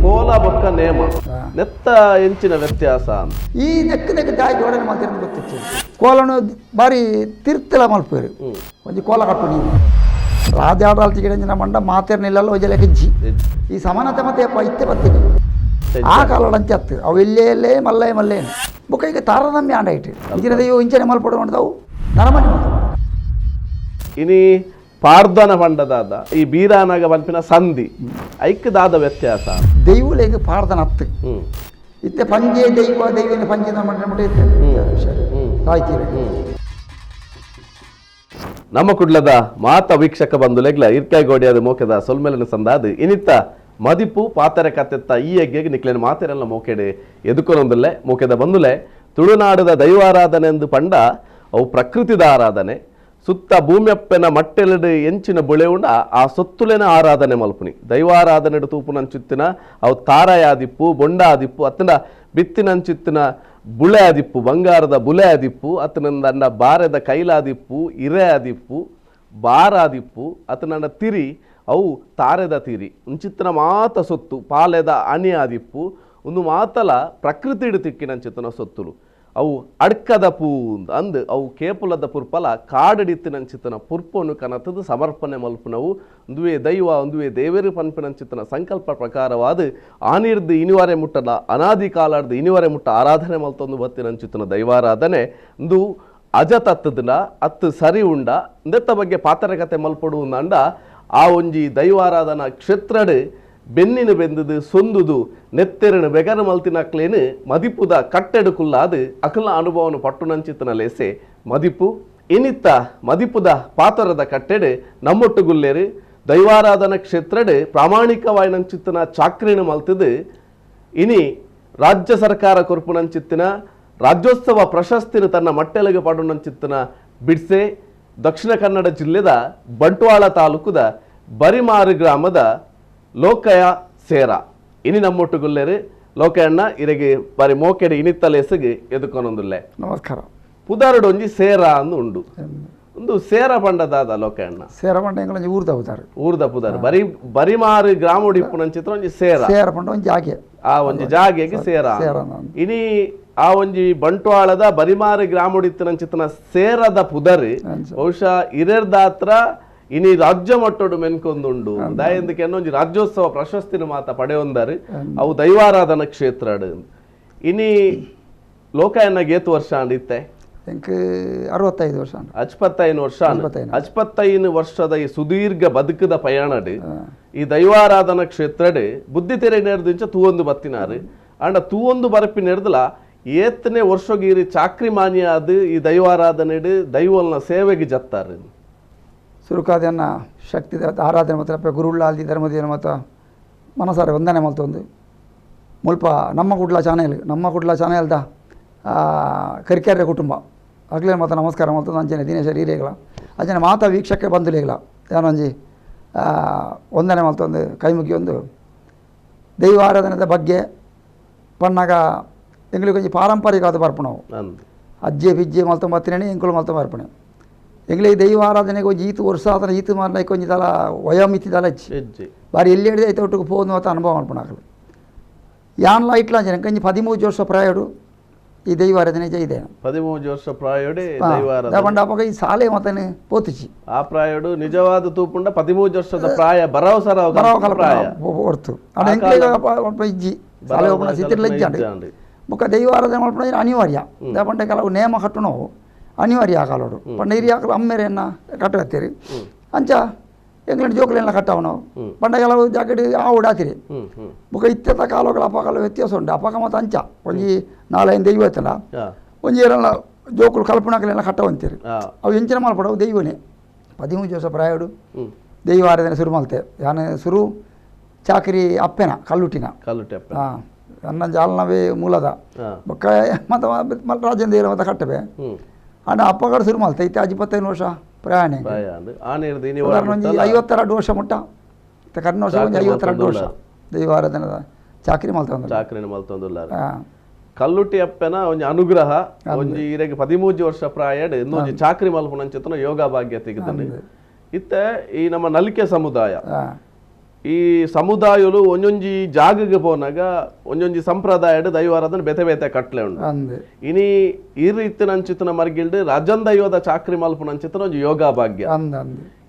ಕೋಲ ಬೊಕ್ಕ ನೇಮ ನೆತ್ತ ಎಂಚಿನ ವ್ಯತ್ಯಾಸ ಈ ನೆಕ್ಕ ದಾಯಿ ಜೋಡಣೆ ಮಾತಾಡಿ ಗೊತ್ತಿತ್ತು ಕೋಲನು ಬಾರಿ ತಿರ್ತಲ ಮಲ್ಪೇರು ಒಂಜಿ ಕೋಲ ಕಟ್ಟು ನೀವು ರಾಜಾಡಾಲ್ತಿ ಗಿಡಂಜಿನ ಮಂಡ ಮಾತೇರ್ನಿಲ್ಲಲ್ಲ ಒಜಲೆ ಹೆಜ್ಜಿ ಈ ಸಮಾನತೆ ಮತ್ತೆ ಇತ್ತೆ ಬರ್ತೀನಿ ಆ ಕಾಲೋಡಂಚೆ ಹತ್ತು ಅವು ಎಲ್ಲೇ ಮಲ್ಲೇ ಬುಕ್ಕ ಈಗ ತಾರದಮ್ಮಿ ಆಂಡಾಯ್ತು ಇಂಚಿನ ದೈವ ಇಂಚನೆ ಮಲ್ಪಡು ಮಾಡ್ತಾವು ನರಮನೆ ಮಾಡ್ತಾವು ಇನಿ ಪಾರ್ಧನ ಪಂಡದಾದ ಈ ಬೀರಾನಾಗ ಪಂಪಿನ ಸಂಧಿ ಐಕ್ಯದಾದ ವ್ಯತ್ಯಾಸ ದೈವಲೇಗೆ ಪಾರ್ಧನ ಹತ್ತು ಇತ್ತೆ ಪಂಜೆ ದೈವನ ಪಂಜಿನ ಮಂಡ್ರೆ ಸಾಯ್ತೀರಿ ನಮ್ಮ ಕುಡ್ಲದ ಮಾತ ವೀಕ್ಷಕ ಬಂಧುಲೆಗ್ಲ ಇರ್ಕಾಯ್ಗೋಡಿಯಾದ ಮೋಕೆದ ಸೊಲ್ಮೆಲನ ಸಂದಾದ ಇನಿತ್ತ ಮದಿಪು ಪಾತರೆ ಕತ್ತೆತ್ತ ಈ ಎಗ್ಗೆಗೆ ನಿಕ್ಲೇನ ಮಾತೆರೆಲ್ಲ ಮೋಕೆಡೆ ಎದುಕೊನೊಂದಲ್ಲೇ ಮೋಕೆದ ಬಂದುಲೆ ತುಳುನಾಡದ ದೈವಾರಾಧನೆ ಎಂದು ಪಂಡ ಅವು ಪ್ರಕೃತಿದ ಆರಾಧನೆ ಸುತ್ತ ಭೂಮಿಯಪ್ಪನ ಮಟ್ಟೆಲಡು ಎಂಚಿನ ಬುಳೆ ಉಂಡ ಆ ಸೊತ್ತುಲೆನ ಆರಾಧನೆ ಮಲ್ಪುನಿ ದೈವಾರಾಧನೆ ತೂಪುನಂಚಿತ್ತಿನ ಅವು ತಾರಾಯಾದಿಪ್ಪು ಬೊಂಡಾದಿಪ್ಪು ಅತ್ತನ ಬಿತ್ತಿನಂಚಿತ್ತಿನ ಬುಳೆ ಆದಿಪ್ಪು ಬಂಗಾರದ ಬುಲೆ ಆದಿಪ್ಪು ಅತನಂದ ಬಾರೆದ ಕೈಲಾದಿಪ್ಪು ಇರೆ ಆದಿಪ್ಪು ಬಾರಾದಿಪ್ಪು ಅತನಂದ ತಿರಿ ಅವು ತಾರೆದ ತಿರಿ ಉಂಚಿತ್ತಿನ ಮಾತ ಸೊತ್ತು ಪಾಲೆದ ಅಣಿ ಆದಿಪ್ಪು ಒಂದು ಮಾತಲ ಪ್ರಕೃತಿ ಇಡು ತಿಕ್ಕಿನಂಚಿತ್ತಿನ ಸೊತ್ತುಲು ಅವು ಅಡ್ಕದ ಪೂ ಅಂದು ಅವು ಕೇಪುಲದ ಪುರ್ಪಲ ಕಾಡಡಿತ್ತಿನಂಚಿತ್ತನ ಪುರ್ಪನು ಕನತದು ಸಮರ್ಪಣೆ ಮಲ್ಪುನವು ಒಂದುವೆ ದೈವ ಒಂದುವೆ ದೇವರು ಪನ್ಪಿನಂಚಿತ್ತನ ಸಂಕಲ್ಪ ಪ್ರಕಾರವಾದ ಆನಿರ್ದು ಇನಿವಾರೆ ಮುಟ್ಟದ ಅನಾದಿ ಕಾಲಾರ್ದು ಇನಿವಾರೆ ಮುಟ್ಟ ಆರಾಧನೆ ಮಲ್ತೊಂದು ಬತ್ತಿನಂಚಿತ್ತನ ದೈವಾರಾಧನೆ ಒಂದು ಅಜತತ್ತದನ ಅತ್ತು ಸರಿ ಉಂಡ ಇಂದೆತ್ತ ಬಗ್ಗೆ ಪಾತ್ರೆ ಕತೆ ಮಲ್ಪಡುವುದಂಡ ಆ ಒಂಜಿ ದೈವಾರಾಧನಾ ಕ್ಷೇತ್ರಡ್ ಬೆನ್ನಿನ ಬೆಂದದು ಸೊಂದುದು ನೆತ್ತೆರನು ಬೆಗರ ಮಲ್ತಿನಕ್ಲೇನು ಮದಿಪುದ ಕಟ್ಟೆಡುಕುಲ್ಲಾದು ಅಕಲ ಅನುಭವನು ಪಟ್ಟುನಂಚಿತ್ತನ ಲೇಸೆ ಮದಿಪು ಇನಿತ್ತ ಮದಿಪುದ ಪಾತರದ ಕಟ್ಟೆಡು ನಮ್ಮೊಟ್ಟುಗುಲ್ಲೇರು ದೈವಾರಾಧನಾ ಕ್ಷೇತ್ರಡ್ ಪ್ರಾಮಾಣಿಕವಾಯಿನಂಚಿತ್ತನ ಚಾಕ್ರಿನ ಮಲ್ತದು ಇನಿ ರಾಜ್ಯ ಸರ್ಕಾರ ಕೊರ್ಪುನಂಚಿತ್ತಿನ ರಾಜ್ಯೋತ್ಸವ ಪ್ರಶಸ್ತಿನ ತನ್ನ ಮಟ್ಟೆಲೆಗೆ ಪಡುನಂಚಿತ್ತಿನ ಬಿಡ್ಸೆ ದಕ್ಷಿಣ ಕನ್ನಡ ಜಿಲ್ಲೆದ ಬಂಟ್ವಾಳ ತಾಲೂಕುದ ಬರಿಮಾರು ಗ್ರಾಮದ ಲೋಕಯ ಸೇರ ಇನಿ ನಮ್ಮೊಟ್ಟುಗುಲ್ಲೇರು ಲೋಕಯಣ್ಣ ಇರೆಗೆ ಬಾರಿ ಮೋಕೆಡೆ ಇನಿತ್ತಲೇಸಿಗೆ ಎದುಕೊನೊಂದುಲ್ಲೆ ನಮಸ್ಕಾರ ಪುದಾರಡು ಒಂಜಿ ಸೇರ ಅಂದು ಉಂಡು ಒಂದು ಸೇರ ಪಂಡದಾದ ಲೋಕಯಣ್ಣ ಸೇರ ಪಂಡ ಎಂಗ್ಲ ಊರ್ದ ಹೋದಾರು ಊರ್ದ ಪುದಾರ ಬರಿಮಾರು ಗ್ರಾಮ ಉಡಿಪ್ಪುನ ಚಿತ್ರ ಒಂಜಿ ಸೇರ ಪಂಡ ಒಂಜಿ ಜಾಗೆ ಆ ಒಂಜಿ ಜಾಗೆಗೆ ಸೇರ ಇನಿ ಆ ಒಂಜಿ ಬಂಟ್ವಾಳದ ಬರಿಮಾರು ಗ್ರಾಮ ಉಡಿತ್ತಿನ ಚಿತ್ರನ ಸೇರದ ಪುದರ್ ಬಹುಶಃ ಹಿರೇರ್ದಾತ್ರ ಇನಿ ರಾಜ್ಯ ಮಟ್ಟೋಡು ಮೆನ್ಕೊಂದುಂಡು ದಯಂದಕ್ಕೆ ಅನ್ನೊಂಜಿ ರಾಜ್ಯೋತ್ಸವ ಪ್ರಶಸ್ತಿನ ಮಾತ ಪಡೆಯೊಂದಾರು ಅವು ದೈವಾರಾಧನಾ ಕ್ಷೇತ್ರ ಇನಿ ಲೋಕಾಯನ್ನ ಗೇತು ವರ್ಷ ಅಂಡಿತ್ತೆ ಎಂಕ್ 65 ವರ್ಷ ಅಚ್ಪತ್ತೈನು ವರ್ಷ ಅಚ್ಪತ್ತೈನು ವರ್ಷದ ಈ ಸುದೀರ್ಘ ಬದುಕದ ಪಯಣಡ್ ಈ ದೈವಾರಾಧನಾ ಕ್ಷೇತ್ರಡ್ ಬುದ್ಧಿ ತೆರೆ ನೆರೆದಿಂಚ ತೂವೊಂದು ಬತ್ತಿನಾರು ಅಂಡ ತೂವೊಂದು ಬರಪಿ ನೆರೆದಲ ಏತನೇ ವರ್ಷಗೀರಿ ಚಾಕ್ರಿ ಮಾನ್ಯಾದ ಈ ದೈವಾರಾಧನೆಡ್ ದೈವಲ್ನ ಸೇವೆಗೆ ಜತ್ತಾರು ಸುರುಕಾದನ್ನ ಶಕ್ತಿ ಆರಾಧನೆ ಮತ್ತು ಗುರುಳ್ಳಾಲ್ದಿ ಧರ್ಮದೇನ ಮತ್ತು ಮನಸಾರೆ ವಂದನೆ ಮಲ್ತೊಂದು ಮುಲ್ಪ ನಮ್ಮ ಕುಡ್ಲ ಚಾನೆಲ್ದ ಕರಿಕೆರೆ ಕುಟುಂಬ ಆಗಲೇ ಮತ್ತು ನಮಸ್ಕಾರ ಮಲ್ತೊಂದು ಅಂಚನೆ ದಿನೇಶ ಹಿರೇಗಳ ಅಂಚನೆ ಮಾತಾ ವೀಕ್ಷಕ್ಕೆ ಬಂದುಲೇಗಳ ಯಾನೊಂಜಿ ವಂದನೆ ಮಲ್ತೊಂದು ಕೈ ಮುಗಿಯೊಂದು ದೈವಾರಾಧನೆದ ಬಗ್ಗೆ ಪಣ್ಣಾಗ ಎಂಗ್ಳಿಗೆ ಪಾರಂಪರಿಕವಾದ ಬರ್ಪಣವು ಅಜ್ಜೆ ಬಿಜ್ಜೆ ಮಲ್ತೊಂಬತ್ತಿನೇ ಎಂಕುಲು ಮಲ್ತೊಂಬರ್ಪಣೆ ಎಂಗ್ಳಿಗೆ ದೈವ ಆರಾಧನೆಗೆ ಒಂಜಿ ಈತು ವರ್ಷ ಆತನ ಈತು ಮಾರ್ಲೈಕ್ ಒಂಜಿ ತಲ ವಯೋಮಿತಿದಲ ಹೆಚ್ಚಿ ಬಾರಿ ಎಲ್ಲಿ ಹಿಡಿದು ಐತೆ ಒಟ್ಟಿಗೆ ಹೋದ ಅಂತ ಅನುಭವ ಮಾಡ್ಪಣಾಗಲು ಯಾನ್ಲ ಇಟ್ಲ ಜನ ಕಂಜಿ 13 ವರ್ಷ ಪ್ರಾಯಡು ಈ ದೈವ ಆರಾಧನೆ ಇದೆ 13 ವರ್ಷ ಪ್ರಾಯಡೆ ಪಂಡ ಅಪ್ಪ ಈ ಸಾಲೆ ಮತನೆ ಪೋತಿಚಿ ಆ ಪ್ರಾಯಡು ನಿಜವಾದ ತೂಪುಂಡ 13 ವರ್ಷದ ಪ್ರಾಯ ಬರವಸರ ಪ್ರಾಯ ಹೊರ್ತು ಅಡ ಎಂಕ್ಳಿಗೆ ಇಜ್ಜಿ ಸಾಲೆ ಹೋಗೋಣ ಸಿತಿರ್ಲ ಇಜ್ಜಾಂಡು ಬೊಕ್ಕ ದೈವ ಆರಾಧನೆ ಮಾಡ್ಪಣ ಅನಿವಾರ್ಯ ಪಂಡ ಕೆಲವು ನೇಮ ಕಟ್ಟುನವು ಅನಿವಾರ್ಯ ಆಗಲೋಡು ಪಂಡ ಹಿರಿಯ ಆಗಲು ಅಮ್ಮೆರೆಯನ್ನ ಕಟ್ಟಗತ್ತೀರಿ ಅಂಚ ಎಂಗ್ಲೆಂಡ್ ಜೋಕಲೆಲ್ಲ ಕಟ್ಟವ ನಾವು ಪಂಡ ಕೆಲವು ಜಾಕೆಟ್ ಆ ಉಡಾತಿರಿ ಬೊಕ್ಕ ಇತ್ತೆತ್ತ ಕಾಲಗಳ ಅಪಕಾಲ ವ್ಯತ್ಯಾಸ ಉಂಟು ಅಪಕ ಮತ್ತು ಅಂಚ ಒಂಜಿ 4-5 ದೈವ ಐತಲ್ಲ ಒಂಜಿ ಏರೆಲ್ಲ ಜೋಕುಲು ಕಲ್ಪನಾಕಲೆಲ್ಲ ಕಟ್ಟವಂತೀರಿ ಅವು ಎಂಚಿನ ಮಲ್ಪಡವು ದೈವನೇ 13 ವರ್ಷ ಪ್ರಾಯಡು ದೈವ ಆರಾಧನೆ ಶುರು ಮಲ್ತೆ ಯಾನು ಶುರು ಚಾಕರಿ ಅಪ್ಪೆನ ಕಲ್ಲುಟ್ಟಿನ ಹಾಂ ನನ್ನ ಜಾಲನವೇ ಮೂಲದ ಬೊಕ್ಕ ಮತ್ತು ರಾಜೇಂದ್ರ ಮತ್ತು ಕಟ್ಟಬೆ ಅಣ್ಣ ಅಪ್ಪಗಡ ಶುರು ಮಲ್ತೆ ಐತೆ 25 ವರ್ಷ ಪ್ರಯಾಣ 52 ವರ್ಷ ಮುಟ್ಟ ಕರ್ನ ವರ್ಷ 52 ವರ್ಷ ದೈವ ಆರಾಧನದ ಚಾಕರಿ ಮಲ್ತೊಂದು ಕಲ್ಲುಟಿ ಅಪ್ಪನ ಒಂಜಿ ಅನುಗ್ರಹ ಒಂಜಿ ಇರೆಗೆ 13 ವರ್ಷ ಪ್ರಾಯಡ್ ಇನ್ನೊಂಜಿ ಚಾಕ್ರಿ ಮಲ್ಪುನಂಚಿತ್ತನ ಯೋಗ ಭಾಗ್ಯ ತೆಗೆದನೆ ಇತ್ತೆ ಈ ನಮ್ಮ ನಲಿಕೆ ಸಮುದಾಯ ಈ ಸಮುದಾಯಲು ಒಂಜೊಂಜಿ ಜಾಗಗೆ ಪೋನಾಗ ಒಂಜೊಂಜಿ ಸಂಪ್ರದಾಯಡ್ ದೈವಾರಾಧನೆ ಬೇತೆ ಬೇತೆ ಕಟ್ಲೆ ಉಂಡು ಇನಿ ಈ ರೀತಿ ನಂಚಿತ್ತನ ಮರ್ಗಿಲ್ಡ್ ರಾಜನ್ ದೈವದ ಚಾಕ್ರಿ ಮಲ್ಪುನಂಚಿತ್ತನ ಒಂಜಿ ಯೋಗ ಭಾಗ್ಯ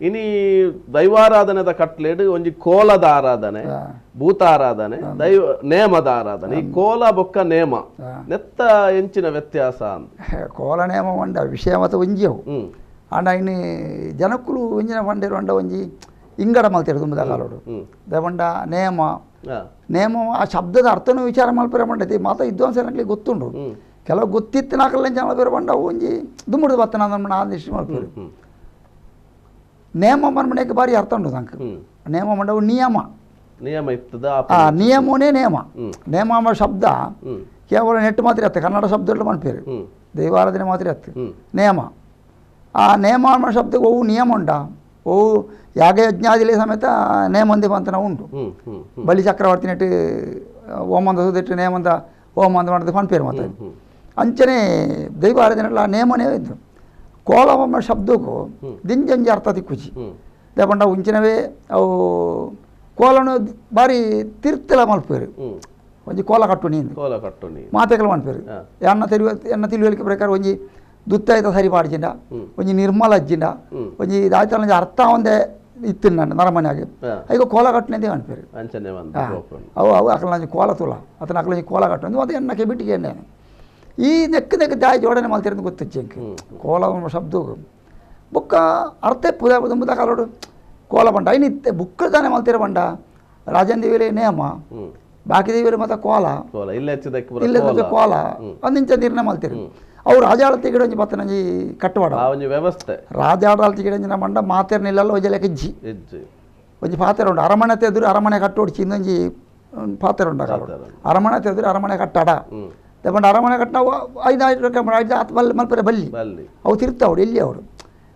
ಇನಿ ದೈವಾರಾಧನೆದ ಕಟ್ಲೆಡ್ ಒಂಜಿ ಕೋಲದ ಆರಾಧನೆ ಭೂತಾರಾಧನೆ ದೈವ ನೇಮದ ಆರಾಧನೆ ಈ ಕೋಲ ಬೊಕ್ಕ ನೇಮ ನೆತ್ತ ಎಂಚಿನ ವ್ಯತ್ಯಾಸ ಅಂತ ಕೋಲ ನೇಮ ಮಂಡ ವಿಷಯ ಮತ ಒಂಜಿಯವು ಆಂಡ ಇನ್ನು ಜನಕ್ಕುಲು ಒಂಜಿನ ಪಂಡೇರು ಅಂಡ ಒಂಜಿ ಇಂಗಡ ಮಲ್ತಿರು ತುಂಬದ ಕಾಲೋಡು ದೇವಂಡ ನೇಮ ನೇಮ ಆ ಶಬ್ದದ ಅರ್ಥನೂ ವಿಚಾರ ಮಲ್ಪರೆ ಮಂಡೈತಿ ಮಾತ ವಿದ್ವಾಂಸರಿಗೆ ಗೊತ್ತುಂಡು ಕೆಲವು ಗೊತ್ತಿತ್ತು ನಾಲ್ಕಲ್ಲ ಜನ ಬೇರೆ ಬಂಡ ಒಂಜಿ ದುಮ್ಮುಡ್ದು ಬತ್ತನ ಅಂದ್ಮಣ ಆದಿಷ್ಟು ಮಲ್ಪರು ನೇಮ ಮನ್ಮನೆಗೆ ಬಾರಿ ಅರ್ಥ ಉಂಟು ನಂಗೆ ನೇಮ ಮಂಡವು ನಿಯಮ ನಿಯಮ ಇರ್ತದ ನಿಯಮನೇ ನೇಮ ನೇಮ ಎಂಬ ಶಬ್ದ ಕೇವಲ ನೆಟ್ಟು ಮಾತ್ರ ಇರುತ್ತೆ ಕನ್ನಡ ಶಬ್ದಗಳು ಮನ್ಪೇರು ದೈವಾರಾಧನೆ ಮಾತ್ರ ಇರುತ್ತೆ ನೇಮ ಆ ನೇಮ ಎಂಬ ಶಬ್ದಕ್ಕೆ ಅವು ನಿಯಮ ಉಂಟ ಅವು ಯಾಗ ಯಜ್ಞಾದಿಲೆ ಸಮೇತ ನೇಮಂದಿ ಪಂತನ ಉಂಟು ಬಲಿ ಚಕ್ರವರ್ತಿ ನೆಟ್ಟು ಓಮಂದ ಸುದಿಟ್ಟು ನೇಮಂದ ಓಮಂದ ಮಾಡಿದ ಪನ್ಪೇರು ಮತ್ತೆ ಅಂಚನೆ ದೈವಾರಾಧನೆ ಆ ನೇಮನೇ ಇದ್ದು ಕೋಲವಮ್ಮ ಶಬ್ದಕ್ಕೂ ದಿಂಜಂಜಿ ಅರ್ಥ ತಿಕ್ಕುಚಿ ದೇಪಂಡ ಉಂಚಿನವೇ ಅವು ಕೋಲನು ಬಾರಿ ತಿರ್ತಲ ಮಲ್ಪೇರು ಒಂಜಿ ಕೋಲ ಕಟ್ಟು ನೀನು ಮಾತೆಗಳು ಮನ್ಪೇರು ಎನ್ನ ತಿಳುವಳಿಕೆ ಪ್ರಕಾರ ಒಂಜಿ ದುತ್ತಾಯ್ತ ಸರಿ ಪಾಡಿಚಿಂಡ ಒಂಜಿ ನಿರ್ಮಲ ಅಜ್ಜಿಂಡ ಒಂಜಿ ದಾಯ್ತ ಅರ್ಥ ಒಂದೇ ಇತ್ತು ನಾನು ನರಮನೆಯಾಗಿ ಈಗ ಕೋಲ ಕಟ್ಟನೆ ಅನ್ಪೇರು ಅವು ಅವು ಅಕಲ್ ಕೋಲ ತುಲ ಅತನ ಅಕಲ್ ಕೋಲ ಕಟ್ಟು ಅದು ಎಣ್ಣಕ್ಕೆ ಬಿಟ್ಟಿಗೆ ಎಣ್ಣೆ ಈ ನೆಕ್ಕ ದಾಯಿ ಜೋಡಣೆ ಮಲ್ತಿರೋದು ಗೊತ್ತಿಚ್ಚಿ ಕೋಲ ಶಬ್ದ ಬುಕ್ಕ ಅರ್ಥ ಪುದ ಪುದ ಕಾಲೋಡು ಕೋಲ ಬಂಡ ಐನಿತ್ತೆ ಬುಕ್ಕ ತಾನೆ ಮಲ್ತಿರೋ ಬಂಡ ರಾಜನ್ ದೇವಿಲೆ ನೇಮ ಬಾಕಿ ದೇವಿಲೆ ಮತ್ತೆ ಕೋಲ ಇಲ್ಲ ಕೋಲ ಒಂದಿಂಚ ನೀರನ್ನ ಮಲ್ತಿರು ಅವು ರಾಜಾಳತಿ ಗಿಡ ಒಂಜಿ ಬತ್ತನಂಜಿ ಕಟ್ಟುವಾಡ ವ್ಯವಸ್ಥೆ ರಾಜಾಡಾಳತಿ ಗಿಡ ಒಂಜಿನ ಮಂಡ ಮಾತೆರ್ನಿಲ್ಲ ಒಂಜಲ ಕೆಜ್ಜಿ ಒಂಜಿ ಪಾತ್ರೆ ಉಂಡು ಅರಮನೆ ತೆದುರು ಅರಮನೆ ಕಟ್ಟೋಡ್ಚಿ ಇನ್ನೊಂಜಿ ಪಾತ್ರೆ ಉಂಡ ಅರಮನೆ ತೆದುರು ಅರಮನೆ ಕಟ್ಟಡ ತಗೊಂಡು ಅರಮನೆ ಕಟ್ಟ 5 ಆತು ಮಲ್ಪರೆ ಬಲ್ಲಿ ಅವು ತಿರ್ತಾವ್ರು ಎಲ್ಲಿ ಅವರು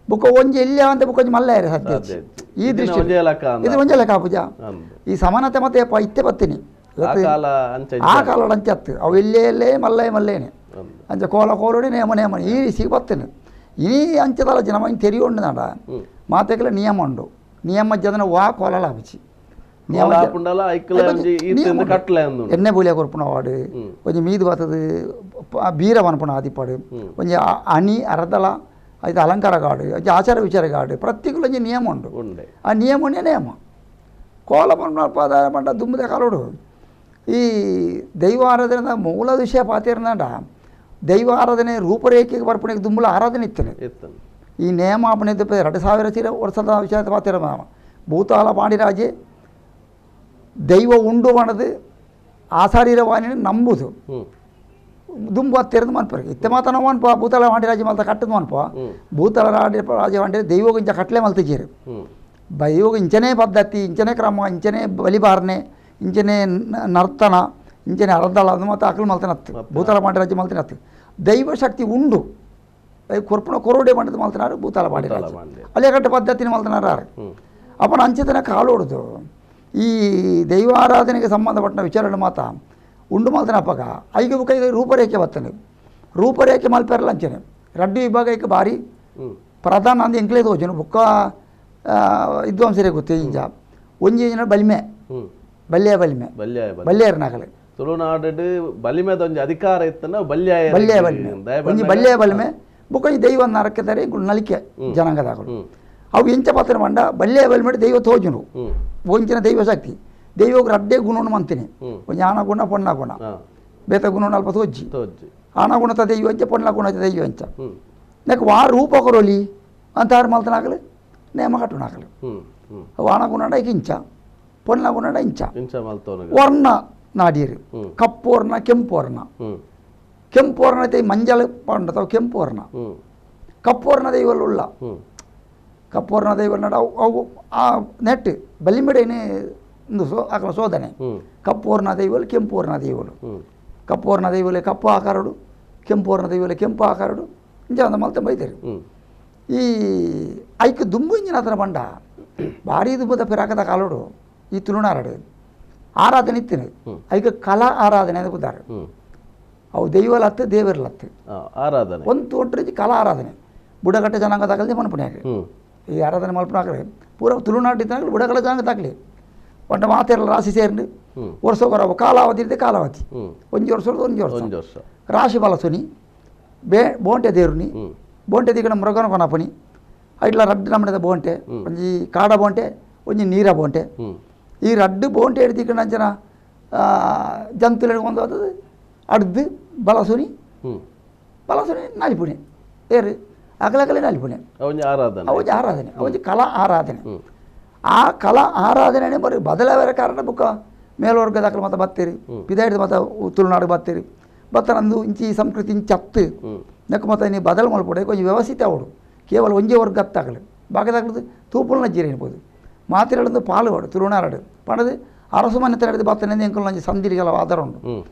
ಬುಕ್ಕ ಒಂಜಿ ಎಲ್ಲಿ ಅಂತ ಬುಕ್ಕ ಒಂಜಿ ಮಲ್ಲ ಸದ್ಯ ಈ ದೃಷ್ಟಿ ಇದು ಒಂಜೆ ಲೆಕ್ಕ ಪೂಜ ಈ ಸಮಾನತೆ ಮತ್ತೆ ಇತ್ತೆ ಬತ್ತೀನಿ ಆ ಕಾಲ ಅಂಚತ್ತು ಅವು ಎಲ್ಲೇ ಮಲ್ಲೇನೆ ಅಂಚ ಕೋಲ ಕೋಲೋಡಿ ನೇಮ ಈ ಸಿಗಿ ಬತ್ತೇನೆ ಈ ಅಂಚದಲ್ಲ ಜನ ಮೈನ್ ತೆರಿಯುಂಡು ನಾಡ ಮಾತೆಗಳ ನಿಯಮ ಉಂಡು ನಿಯಮ ಜನ ವಾ ಕೋಲ ಲಾಭಿಸಿ ಎಣ್ಣೆ ಬೂಲಿಯ ಕೊರ್ಪುಣ ವಾಡು ಒಂಜಿ ಮೀದು ಬತ್ತದು ಬೀರ ವನ್ಪುಣ ಆದಿಪಾಡು ಒಂಜಿ ಅಣಿ ಅರದಲ ಅದು ಅಲಂಕಾರ ಗಾಡು ಅದು ಆಚಾರ ವಿಚಾರ ಗಾಡು ಪ್ರತ್ಯೇಕ ಒಂಜಿ ನಿಯಮ ಉಂಡು ಆ ನಿಯಮನೇ ನೇಮ ಕೋಲ ಪದ ಪಂಡ ದುಮ್ಮದ ಕಾಲೋಡು ಈ ದೈವಾರಾಧನೆ ಮೂಲ ವಿಷಯ ಪಾತಿರ್ನಾಡ ದೈವಾರಾಧನೆ ರೂಪರೇಖೆಗೆ ಬರ್ಪಣೆಗೆ ದುಂಬಳ ಆರಾಧನೆ ಇತ್ತನೆ ಈ ನೇಮಾಪಣೆ 2000 ವರ್ಷದ ವಿಷಯ ಪಾತಿರ ಭೂತಾಲ ಪಾಂಡಿರಾಜೆ ದೈವ ಉಂಡು ಮಾಡದು ಆಸಾರಿರವಾಣಿನ ನಂಬುದು ದುಂಬು ತೆರೆದು ಮನ್ಪರ್ ಇತ್ತೆ ಮಾತ ನಾವು ಅನ್ಪ ಭೂತಾಲ ಪಾಂಡಿರಾಜೆ ಮಲ್ತ ಕಟ್ಟದು ಅನ್ಪ ಭೂತಾಲ ರಾಜ ಪಾಂಡಿ ದೈವಗ ಇಂಚ ಕಟ್ಲೆ ಮಲ್ತಿಜೀರು ದೈವಗ ಇಂಚನೇ ಪದ್ಧತಿ ಇಂಚನೇ ಕ್ರಮ ಇಂಚನೇ ಬಲಿಬಾರನೆ ಇಂಚನೆ ನರ್ತನ ಇಂಚನೆ ಅರ್ಧಳ ಅದು ಮತ್ತು ಅಕಲ್ ಮಲ್ತನತ್ತು ಭೂತಾಲ ಪಾಂಡಿರಾಜ ಮಲ್ತನತ್ತು ದೈವ ಶಕ್ತಿ ಉಂಡು ಕೊರ್ಪುಣ ಕೊರೋಡೆ ಮಾಡಿದ ಮಲ್ತನಾರು ಭೂತಾಲ ಪಾಂಡಿರಾಜ ಅಲ್ಲೇ ಕಟ್ಟ ಪದ್ಧತಿನ ಮಲ್ತನಾರು ಅಪ್ಪನ ಅಂಚೆತನ ಕಾಲೋಡ್ದು ಈ ದೈವಾರಾಧನೆಗೆ ಸಂಬಂಧಪಟ್ಟ ವಿಚಾರಗಳು ಮಾತ ಉಂಡು ಮಲ್ತನಪ್ಪಗ ಐದು ಬುಕ್ಕ ಈಗ ರೂಪರೇಖೆ ಬರ್ತನೆ ರೂಪರೇಖೆ ಮಲ್ಪೆರಲ್ಲ ಅಂಚನೆ ರಡ್ಡಿ ವಿಭಾಗ ಈಗ ಬಾರಿ ಪ್ರಧಾನ ಅಂದ ಎಂಕ್ಲೇ ತೋಜನು ಬುಕ್ಕ ವಿದ್ವಾಂಸರೇ ಗೊತ್ತೇ ಇಂಜ ಒಂಜಿ ಜನ ಬಲಿಮೆ ಬಲ್ಯ ಬಲ್ಯರ್ನಾಗಲೆ ತುಳುನಾಡು ಬಲಿಮೆದೊಂದು ಅಧಿಕಾರ ಇತ್ತನ ಬಲ್ಯ ಒಂಜಿ ಬಲ್ಯ ಬಲಿಮೆ ಬುಕ್ಕ ಈ ದೈವ ನರಕ್ಕೆ ತಾರೆ ನಲಿಕೆ ಜನಾಂಗದಾಗಲು ಅವು ಎಂಚ ಪಾತ್ರ ಮಂಡ ಬಲ್ಯ ಬಲಿಮೆ ದೈವ ತೋಜುನು ಒಂಚಿನ ದೈವ ಶಕ್ತಿ ದೈವಕ್ಕೆ ರಡ್ಡೆ ಗುಣನು ಮಂತೀನಿ ಒಂಜಿ ಆನ ಗುಣ ಪೊಣ್ಣ ಗುಣ ಬೇತ ಗುಣ ಅಲ್ಪ ತೋಜ್ಜಿ ಆನ ಗುಣತ ದೈವ ಅಂಚ ಪೊಣ್ಣ ಗುಣ ದೈವ ಅಂಚ ನೆಕ್ ವಾ ರೂಪ ಕೊರೋಲಿ ಅಂತ ಯಾರು ಮಲ್ತನಾಗಲಿ ನೇಮ ಕಟ್ಟುನಾಗಲಿ ಆನ ಗುಣ ಇಂಚ ಪೊಣ್ಣ ಗುಣ ಇಂಚ ವರ್ಣ ನಾಡಿಯರು ಕಪ್ಪು ವರ್ಣ ಕೆಂಪು ವರ್ಣ ಕೆಂಪು ವರ್ಣ ಐತೆ ಮಂಜಲ್ ಪಂಡತಾವ ಕೆಂಪು ವರ್ಣ ಕಪ್ಪು ವರ್ಣ ದೈವಲ್ ಉಳ್ಳ ಕಪ್ಪು ವರ್ಣ ದೈವಲ್ ನಡ ಅವು ಆ ನೆಟ್ ಬಲಿಮೆಡೇನೆ ಒಂದು ಆಕಲ ಶೋಧನೆ ಕಪ್ಪು ವರ್ಣ ದೈವಲ್ ಕೆಂಪು ವರ್ಣ ದೈವಲು ಕಪ್ಪು ವರ್ಣ ದೈವಲೆ ಕಪ್ಪು ಆಕಾರಡು ಕೆಂಪು ವರ್ಣ ದೈವಲೆ ಕೆಂಪು ಆಕಾರಡು ಇಂಚ ಒಂದು ಮಲ್ತ ಬೈತಾರೆ ಈ ಐಕ್ ದುಂಬು ಇಂಜಿನ ಹತ್ರ ಬಂಡ ಭಾರಿ ದುಂಬದ ಪಿರಾಕದ ಕಾಲೋಡು ಈ ತುಳುನಾರಡು ಆರಾಧನೆ ಇತ್ತೇನೆ ಐಕ ಕಲಾ ಆರಾಧನೆ ಅಂತ ಬುದ್ಧಾರೆ ಅವು ದೈವಲತ್ತು ದೇವರ್ಲತ್ತು ಆರಾಧನೆ ಒಂದು ಒಟ್ಟರಿಗೆ ಕಲಾ ಆರಾಧನೆ ಬುಡಗಟ್ಟ ಜನಾಂಗ ದಾಖಲೆ ಮನಪುಣ್ಯಾಗ ಈ ಆರಾಧನೆ ಮಲ್ಪನಾಗ್ರೆ ಪೂರ ತುಳುನಾಡು ಇದ್ದಾಗಲಿ ಬುಡಗಟ್ಟ ಜನಾಂಗ ದಾಖಲೆ ಒಂಟ ಮಾತೆಲ್ಲ ರಾಶಿ ಸೇರಿ ವರ್ಷ ಕಾಲಾವಧಿ ಇರುತ್ತೆ ಕಾಲಾವಧಿ ಒಂಜಿ ವರ್ಷ ರಾಶಿ ಬಲಸುನಿ ಬೋಂಟೆ ದೇವ್ರುನಿ ಬೋಂಟೆ ದಿಗಣ ಮೃಗನ ಕೊನಪನಿ ಐಟ್ಲ ರಡ್ಡು ನಮ್ಮನೆದ ಬೋಂಟೆ ಒಂಜಿ ಕಾಡ ಬೋಂಟೆ ಒಂಜಿ ನೀರ ಬೋಂಟೆ ಈ ರಡ್ಡು ಬೋಂಟೆ ಹಿಡಿದಿಕ್ಕಂಡು ಅಂಚನ ಜಂತುಲು ಹಿಡ್ಕೊಂಡು ಹೋದದು ಅಡ್ದು ಬಲಸುನಿ ನಾಲಿಪುಣೆ ಏರು ಅಗಲಗಲೆ ನಾಲಿಪುಣೆ ಅವೊಂಜಿ ಆರಾಧನೆ ಅವೊಂಜಿ ಕಲಾ ಆರಾಧನೆ ಆ ಕಲಾ ಆರಾಧನೆ ಬರೀ ಬದಲಾವಣೆ ಕಾರಣ ಬುಕ್ಕ ಮೇಲ್ವರ್ಗದಾಕಲು ಮತ್ತೆ ಬತ್ತೀರಿ ಪಿದಾಯಿಡ್ ಮತ್ತೆ ತುಳುನಾಡು ಬತ್ತೀರಿ ಬತ್ತನಂದು ಇಂಚಿ ಸಂಸ್ಕೃತಿ ಇಂಚಿ ಹತ್ತು ನೆಕ್ಕ ಮತ್ತೆ ನೀವು ಬದಲು ಮಲ್ಪಡೆ ಕೊಂಚ ವ್ಯವಸ್ಥಿತ ಅವಡು ಕೇವಲ ಒಂಜೇ ವರ್ಗ ಹತ್ತಾಗಲಿ ಬಾಕದಾಗಲದು ತೂಪುಲ್ ನಜ್ಜೀರಿ ಎನ್ಬೋದು ಮಾತಿರಳಂದು ಪಾಲು ವಾಡು ತುಳುನಾಡು ಪಣದು ಅರಸು ಮನೆ ಹಿಡಿದು ಬತ್ತನೆ ಎಂಕಲ್ ನಂಜಿ ಸಂದಿರಿಗೆಲ್ಲ ಆಧಾರ ಉಂಟು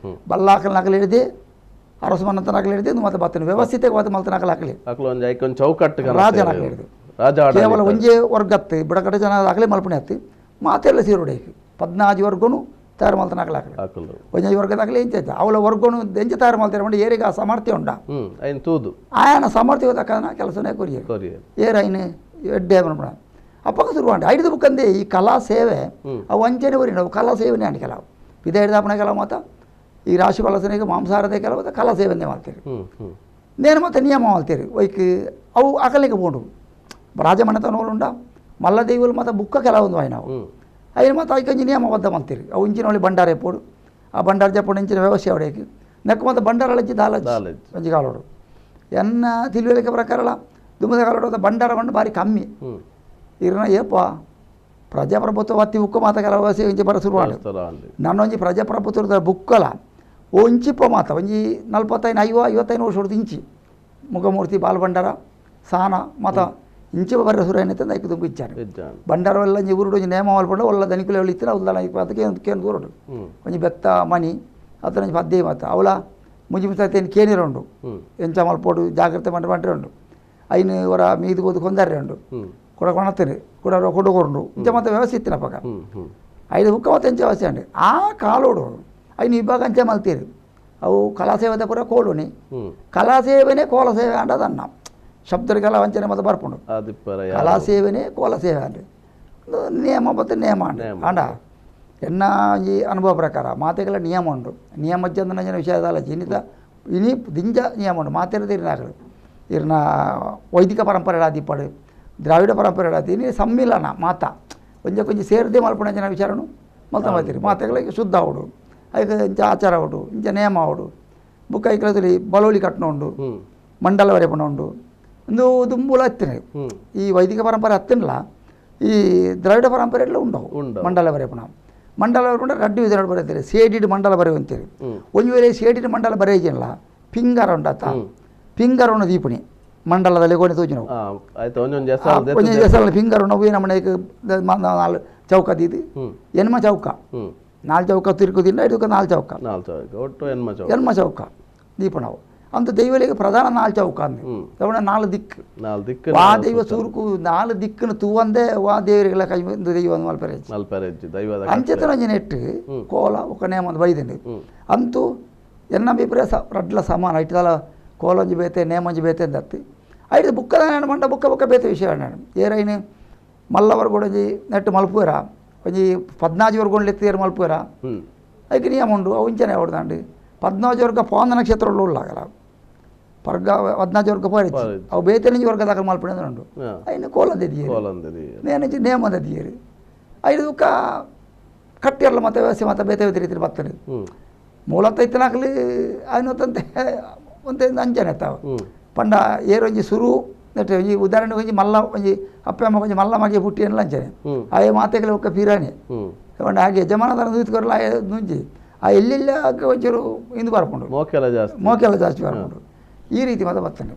ಬಲ್ಲಾಕಲ್ ನಕಲು ಹಿಡಿದು ಅರಸು ಮನೆ ನಕಲು ಹಿಡಿದು ಮತ್ತೆ ಬತ್ತನೆ ವ್ಯವಸ್ಥಿತವಾದ ಮಲ್ತ ನಕಲು ಹಾಕಲಿ ಚೌಕಟ್ಟು ರಾಜ ನಕಲು ಹಿಡಿದು ಕೇವಲ ಒಂಜೇ ವರ್ಗ ಹತ್ತು ಬುಡಕಟ್ಟ ಜನ ಹಾಕಲಿ ಮಲ್ಪಣೆ ಹತ್ತು ಮಾತೆಲ್ಲ ಸೀರುಡೇಕು 14 ವರ್ಗನು ತಯಾರು ಮಲ್ತನ ಹಾಕಲಿ ಒಂಜೇ ವರ್ಗದಾಗಲಿ ಎಂಚ ಅವಳ ವರ್ಗನು ಎಂಚ ತಯಾರು ಮಾಡ್ತಾರೆ ಮಾಡಿ ಏರಿಗೆ ಆ ಸಾಮರ್ಥ್ಯ ಉಂಡ ಆಯನ ಸಾಮರ್ಥ್ಯ ತಕ್ಕನ ಕೆಲಸನೇ ಕೊರಿಯ ಏರಾಯ್ನ ಎಡ್ಡೆ ಮಾಡ್ಬಿಡ ಅಪ್ಪಕ್ಕ ಶುರುವಾಂಡೆ ಐದು ಬುಕ್ಕಂದೆ ಈ ಕಲಾ ಸೇವೆ ಅವು ಅಂಚನೆ ಬರೀ ನಾವು ಕಲಾ ಸೇವೆನೇ ಅಣ್ಣ ಕೆಲವು ಪಿದ ಹಿಡ್ದಾಪಣೆ ಕೆಲವು ಮಾತ ಈ ರಾಶಿ ಬಳಸನೆಗೆ ಮಾಂಸಾಹಾರದೇ ಕೆಲವು ಮತ್ತು ಕಲಾ ಸೇವೆನೇ ಮಾಡ್ತೀರಿ ನೇನು ಮತ್ತೆ ನಿಯಮ ಮಾಡ್ತೀರಿ ವೈಕ್ ಅವು ಅಕಲಿಗೆ ಬೋಂಡು ರಾಜಮನೆತನಗಳು ಉಂಡ ಮಲ್ಲ ದೈವಲು ಮತ್ತು ಬುಕ್ಕ ಕೆಲವೊಂದು ಆಯ್ ನಾವು ಅಯ್ಯ ಮತ್ತು ಐಕೊಂಜಿ ನಿಯಮಬದ್ಧ ಮಾಡ್ತೀರಿ ಅವು ಇಂಚಿನೊಳಿ ಬಂಡಾರ ಎಪ್ಪೋಡು ಆ ಬಂಡಾರ ಜಪ್ಪಡು ಇಂಚಿನ ವ್ಯವಸ್ಥೆ ಅವಡೇకి ನೆಕ್ಕ ಮತ್ತು ಬಂಡಾರ ಅಳಜ್ಜಿ ದಾಲಜ್ಜಿ ಒಂಜಿ ಕಾಲೋಡು ಎನ್ನ ತಿಳುವಳಿಕೆ ಪ್ರಕಾರಲ ದುಮ್ಮದ ಕಾಲೋಡು ಬಂಡಾರ ಬಂಡು ಭಾರಿ ಕಮ್ಮಿ ಇರ್ನ ಏಪ ಪ್ರಜಾಪ್ರಭುತ್ವ ಒತ್ತಿ ಬುಕ್ಕ ಮಾತ ಕೆಲವು ವ್ಯವಸ್ಥೆ ಇಂಚಿ ಬರ ಶುರುವಾಡು ನನ್ನೊಂಜಿ ಪ್ರಜಾಪ್ರಭುತ್ವದ ಬುಕ್ಕಲ ಒಂಚಿಪ್ಪ ಮಾತ ಒಂಜಿ 45 ವರ್ಷ ಹೊಡೆದು ಇಂಚಿ ಮುಖಮೂರ್ತಿ ಬಾಲಭಂಡಾರ ಸಾನ ಮತ ಇಂಚೆ ಬರ್ರೆ ಸುರೇನೈತೆ ಐಕು ತುಂಬ ಇಚ್ಚಾರೆ ಬಂಡಾರ ಎಲ್ಲ ಒಂಜಿ ಊರುಡು ಒಂಜಿ ನೇಮ ಮಲ್ಪಂಡು ಒಳ್ಳೆ ದನಿಕುಲೆ ಇತ್ತಿನ ಉಲ್ದಾಣ ಅದಕ್ಕೆ ಕೇನು ದೂರಡು ಒಂಜಿ ಬೆತ್ತ ಮನಿ ಅದ್ರ ಒಂಜಿ ಪದ್ದೆ ಮಾತ ಅವಳ ಮುಂಜಿ ಮುತ್ತೇನು ಕೇನಿರ ಉಂಡು ಎಂಚ ಮಲ್ಪೋಡು ಜಾಗ್ರತೆ ಮಂಟ್ರೆ ಉಂಡು ಐನು ಅವರ ಮೀದು ಬೋದು ಕೊಂದಾರೆ ಉಂಡು ಕೂಡ ಕೊಣತ್ತೇನೆ ಕೂಡ ಕೊಡುಗೋರುಂಡು ಇಂಚ ಮತ್ತೆ ವ್ಯವಸ್ಥೆ ಇತ್ತಿನ ಪಕ್ಕ 5 ಬುಕ್ಕ ಮತ್ತೆ ಎಂಚ ವ್ಯವಸ್ಥೆ ಉಂಡು ಆ ಕಾಲೋಡು ಐನು ಇವಾಗ ಅಂಚೆ ಮಲ್ತೀರಿ ಅವು ಕಲಾಸೇವದ ಪೂರ ಕೋಲುನಿ ಕಲಾಸೇವೆನೇ ಕೋಲ ಸೇವೆ ಅಂಡದನ್ನ ಶಬ್ದರಿಗೆಲ್ಲ ವಂಚನೆ ಮತ್ತೆ ಬರ್ಪುಂಡು ಕಲಾ ಸೇವೆನೇ ಕೋಲ ಸೇವೆ ಅಂಡಿ ನಿಯಮ ಮತ್ತು ನೇಮ ಅಂಡ ಎನ್ನ ಈ ಅನುಭವ ಪ್ರಕಾರ ಮಾತೆಗೆಲ್ಲ ನಿಯಮ ಉಂಡು ನಿಯಮ ಚಂದನ ವಿಷಯದಲ್ಲ ಇನ್ನಿತ ಇನಿ ದಿಂಜ ನಿಯಮ ಉಂಡು ಮಾತೆರದು ಇರ್ನಾಗಲು ಇರ್ನ ವೈದಿಕ ಪರಂಪರೆ ಆದಿಪ್ಪಡು ದ್ರಾವಿಡ ಪರಂಪರೆ ಆದಿ ಇನಿ ಸಮ್ಮಿಲನ ಮಾತ ಕೊಂಚ ಸೇರದೆ ಮಲ್ಪಣ ಜನ ವಿಚಾರನು ಮಲ್ತ ಮಾಡ್ತೀರಿ ಮಾತೆಗಳಿಗೆ ಶುದ್ಧ ಅವಡು ಐಕ ಇಂಚ ಆಚಾರ ಅವಡು ಇಂಚ ನೇಮ ಅವಡು ಬುಕ್ಕ ಐಕಲದಲ್ಲಿ ಬಲೋಳಿ ಕಟ್ನ ಉಂಡು ಮಂಡಲ ವರೆಪಣ ಉಂಡು ಒಂದು ದುಂಬುಲ ಹತ್ತಿನ ಈ ವೈದಿಕ ಪರಂಪರೆ ಹತ್ತಿನಲ್ಲ ಈ ದ್ರಾವಿಡ ಪರಂಪರೆ ಎಲ್ಲ ಉಂಡವು ಮಂಡಲ ಬರೆಪಣ ಮಂಡಲ ಬರೆಪಣ ರಡ್ಡು ವಿಧ ಬರೀತಾರೆ ಸೇಡಿಡ್ ಮಂಡಲ ಬರೆಯುವಂತೀರಿ ಒಂದು ವೇಳೆ ಸೇಡಿಡ್ ಮಂಡಲ ಬರೆಯಲ್ಲ ಪಿಂಗಾರ ಉಂಡತ್ತ ಪಿಂಗಾರ ಉಣ್ಣ ದೀಪಣಿ ಮಂಡಲದಲ್ಲಿ ಗೋಣಿ ತೋಜಿ ನಾವು ಪಿಂಗಾರ ನಾವು ನಮ್ಮನೆಗೆ 4 ಚೌಕ ದೀದಿ ಎನ್ಮ ಚೌಕ 4 ಚೌಕ ತಿರುಗುದಿಲ್ಲ ಇದಕ್ಕೆ 4 ಚೌಕ ಎನ್ಮ ಚೌಕ ದೀಪ ನಾವು ಅಂತ ದೈವಲಿಗೆ ಪ್ರಧಾನ 4 ಚೌಕ ಅಂದೆ ಅವನ 4 ದಿಕ್ಕು ವಾ ದೈವ ಸೂರ್ಕು 4 ದಿಕ್ಕನ್ನು ತೂವಂದೆ ವಾ ದೇವರಿಗೆಲ್ಲ ಕೈ ದೈವ ಮಲ್ಪೆರೆ ಅಂಚೆತನ ನೆಟ್ಟು ಕೋಲ ఒక ನೇಮಂದು ಬೈದಂడి ಅಂತೂ ಎನ್ನ ಅಭಿಪ್ರಾಯ ರಡ್ಲ ಸಮಾನ ಐಟದಲ್ಲ ಕೋಲೊಂಜಿ ಬೇತೆ ನೇಮಂಜಿ ಬೇತೆ ಅಂದತ್ತಿ ಐದು ಬುಕ್ಕದ ಮಂಡ ಬುಕ್ಕ ಬೇತೆ ವಿಷಯ ನಾನು ಏರೈನು ಮಲ್ಲವರು ಕೂಡ ನೆಟ್ಟು ಮಲ್ಪುರ ಒಂಜಿ 14 ವರ್ಗ ಲೆತ್ತಿಯರು ಮಲ್ಪುರ ಅದಕ್ಕೆ ನಿಯಮ ಉಂಡು ಅವು ಇಂಚನೆ ಹೊಡೆದಾಂಡು 14 ವರ್ಗ ಪೋಂದ ನಕ್ಷತ್ರಗಳು ಉಳ್ಳಾಗಲ್ಲ ವರ್ಗ 14 ವರ್ಗ ಪೋರಿச்சு ಅವು ಬೇತೆ ವರ್ಗ ದಾಖಲು ಮಲ್ಪಣೆ ಉಂಡು ಐನು ಕೋಲದ ನೇನು ನೇಮದ ದಿಯರು ಐದು ಬುಕ್ಕ ಕಟ್ಟಿರಲ್ಲ ಮತ್ತೆ ವ್ಯವಸ್ಥೆ ಮತ್ತೆ ಬೇತೆ ರೀತಿ ಬರ್ತದೆ ಮೂಲತ ಇತ್ತನಾಗಲಿ ಐನೊತ್ತಂತೆ ಒಂದೇ ಅಂಚನೆ ಎತ್ತಾವ ಪಂಡ ಏರೊಂಜಿ ಸುರು ನೆಟ್ಟು ಒಂಜಿ ಉದಾಹರಣೆ ಒಂಜಿ ಮಲ್ಲ ಒಂಜಿ ಅಪ್ಪಮ್ಮ ಕೊಂಚ ಮಲ್ಲ ಮಗೆ ಪುಟ್ಟಿ ಅನ್ನಲ್ಲ ಅಂಚನೆ ಆಯೆ ಮಾತೆಗಳ ಒಕ್ಕ ಪೀರಾಣಿ ಪಂಡ ಹಾಗೆ ಯಜಮಾನದ ನೂತ್ಕೊರಲ್ಲ ನುಂಜಿ ಆ ಎಲ್ಲೆಲ್ಲ ಒಂಚೂರು ಇಂದು ಬರ್ಕೊಂಡು ಮೋಕೆಲ್ಲ ಜಾಸ್ತಿ ಬರ್ಕೊಂಡು ಈ ರೀತಿ ಮತ್ತೆ ಬರ್ತಾನೆ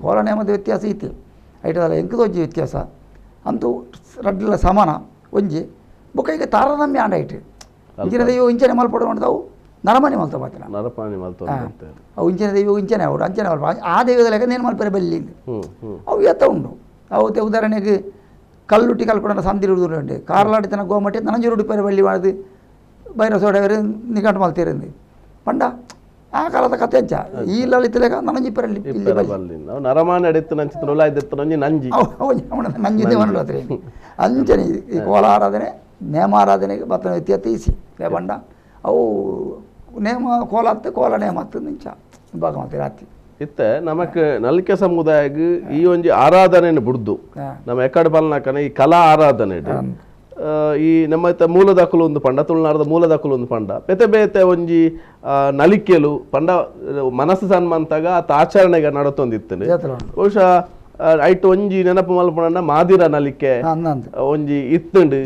ಕೋಲ ನೇಮದ ವ್ಯತ್ಯಾಸ ಐತಿ ಐಟದಲ್ಲ ಎಂಕದೊಂಜಿ ವ್ಯತ್ಯಾಸ ಅಂತೂ ರಡ್ಲ ಸಮಾನ ಒಂಜಿ ಬುಕ್ಕ ಈಗ ತಾರತಮ್ಯ ಆಂಡ ಐಟು ಇಂಚಿನ ದೈವ ಇಂಚನೆ ಮಲ್ಪಡು ಮಾಡ್ತಾವು ನರಮನೆ ಮಲ್ತ ಮಾತಿನ ಅವು ಇಂಚಿನ ದೈವ ಇಂಚನೆ ಅವರು ಅಂಚನೆ ಮಲ್ಪ ಆ ದೈವದ ಲೆಕ್ಕ ನೇನು ಮಲ್ಪರೆ ಬಲ್ಲಿ ಅವು ಎತ್ತ ಉಂಡು ಅವು ಉದಾಹರಣೆಗೆ ಕಲ್ಲುಟ್ಟಿ ಕಲ್ಪಡ ಸಂದಿರುವುದು ಉಂಟು ಕಾರ್ಲಾಡಿತನ ಗೋಮಟ್ಟೆ ನನಂಜೂರು ರೂಪಾಯಿ ಬಳ್ಳಿ ಮಾಡಿದು ಬೈರ ಸೋಡವರು ನಿಕಟ ಮಲ್ತಿರಂದು ಪಂಡ ಆ ಕಾಲದ ಕತೆ ಅಂಚ ಈ ಲಲಿತಲೆಗ ನನಂಜಿ ಪರಲ್ಲಿ ನರಮಾನ ಎಡೆತ್ತು ನಂಚಿನ ಎದ್ದೆತ್ತನೊಂಜಿ ನಂಜಿ ನಂಜಿದ್ದೆ ಮನೋತ್ರ ಅಂಚನೆ ಈ ಕೋಲಾರಾಧನೆ ನೇಮಾರಾಧನೆಗೆ ಬತ್ತ ವ್ಯತ್ಯತೀಸಿ ಬಂಡ ಅವು ನೇಮ ಕೋಲಾತ್ತೆ ಕೋಲ ನೇಮತ್ತು ನಿಂಚ ಭಾಗಮತಿ ರಾತ್ರಿ ಇತ್ತ ನಮಕ್ ನಲ್ಕೆ ಸಮುದಾಯಗ್ ಈ ಒಂಜಿ ಆರಾಧನೆ ಬುಡ್ದು ನಮ್ಮ ಎಕ್ಕಡ ಪಾಲನಕನ ಈ ಕಲಾ ಆರಾಧನೆ ಈ ನಮ್ಮ ಮೂಲ ದಾಖಲು ಒಂದು ಪಂಡ ತುಳುನಾಡದ ಮೂಲ ದಾಖಲು ಒಂದು ಪಂಡ ಬೇತೆ ಬೇತೆ ಒಂಜಿ ನಲಿಕೆಲು ಪಂಡ ಮನಸ್ಸು ಸನ್ಮಂತಾಗ ಆತ ಆಚರಣೆಗೆ ನಡತೊಂದಿತ್ತನೆ ಬಹುಶಃ ಐಟ್ ಒಂಜಿ ನೆನಪು ಮಲ್ಪಣ್ಣ ಮಾದಿರ ನಲಿಕೆ ಒಂಜಿ ಇತ್ತುಂಡು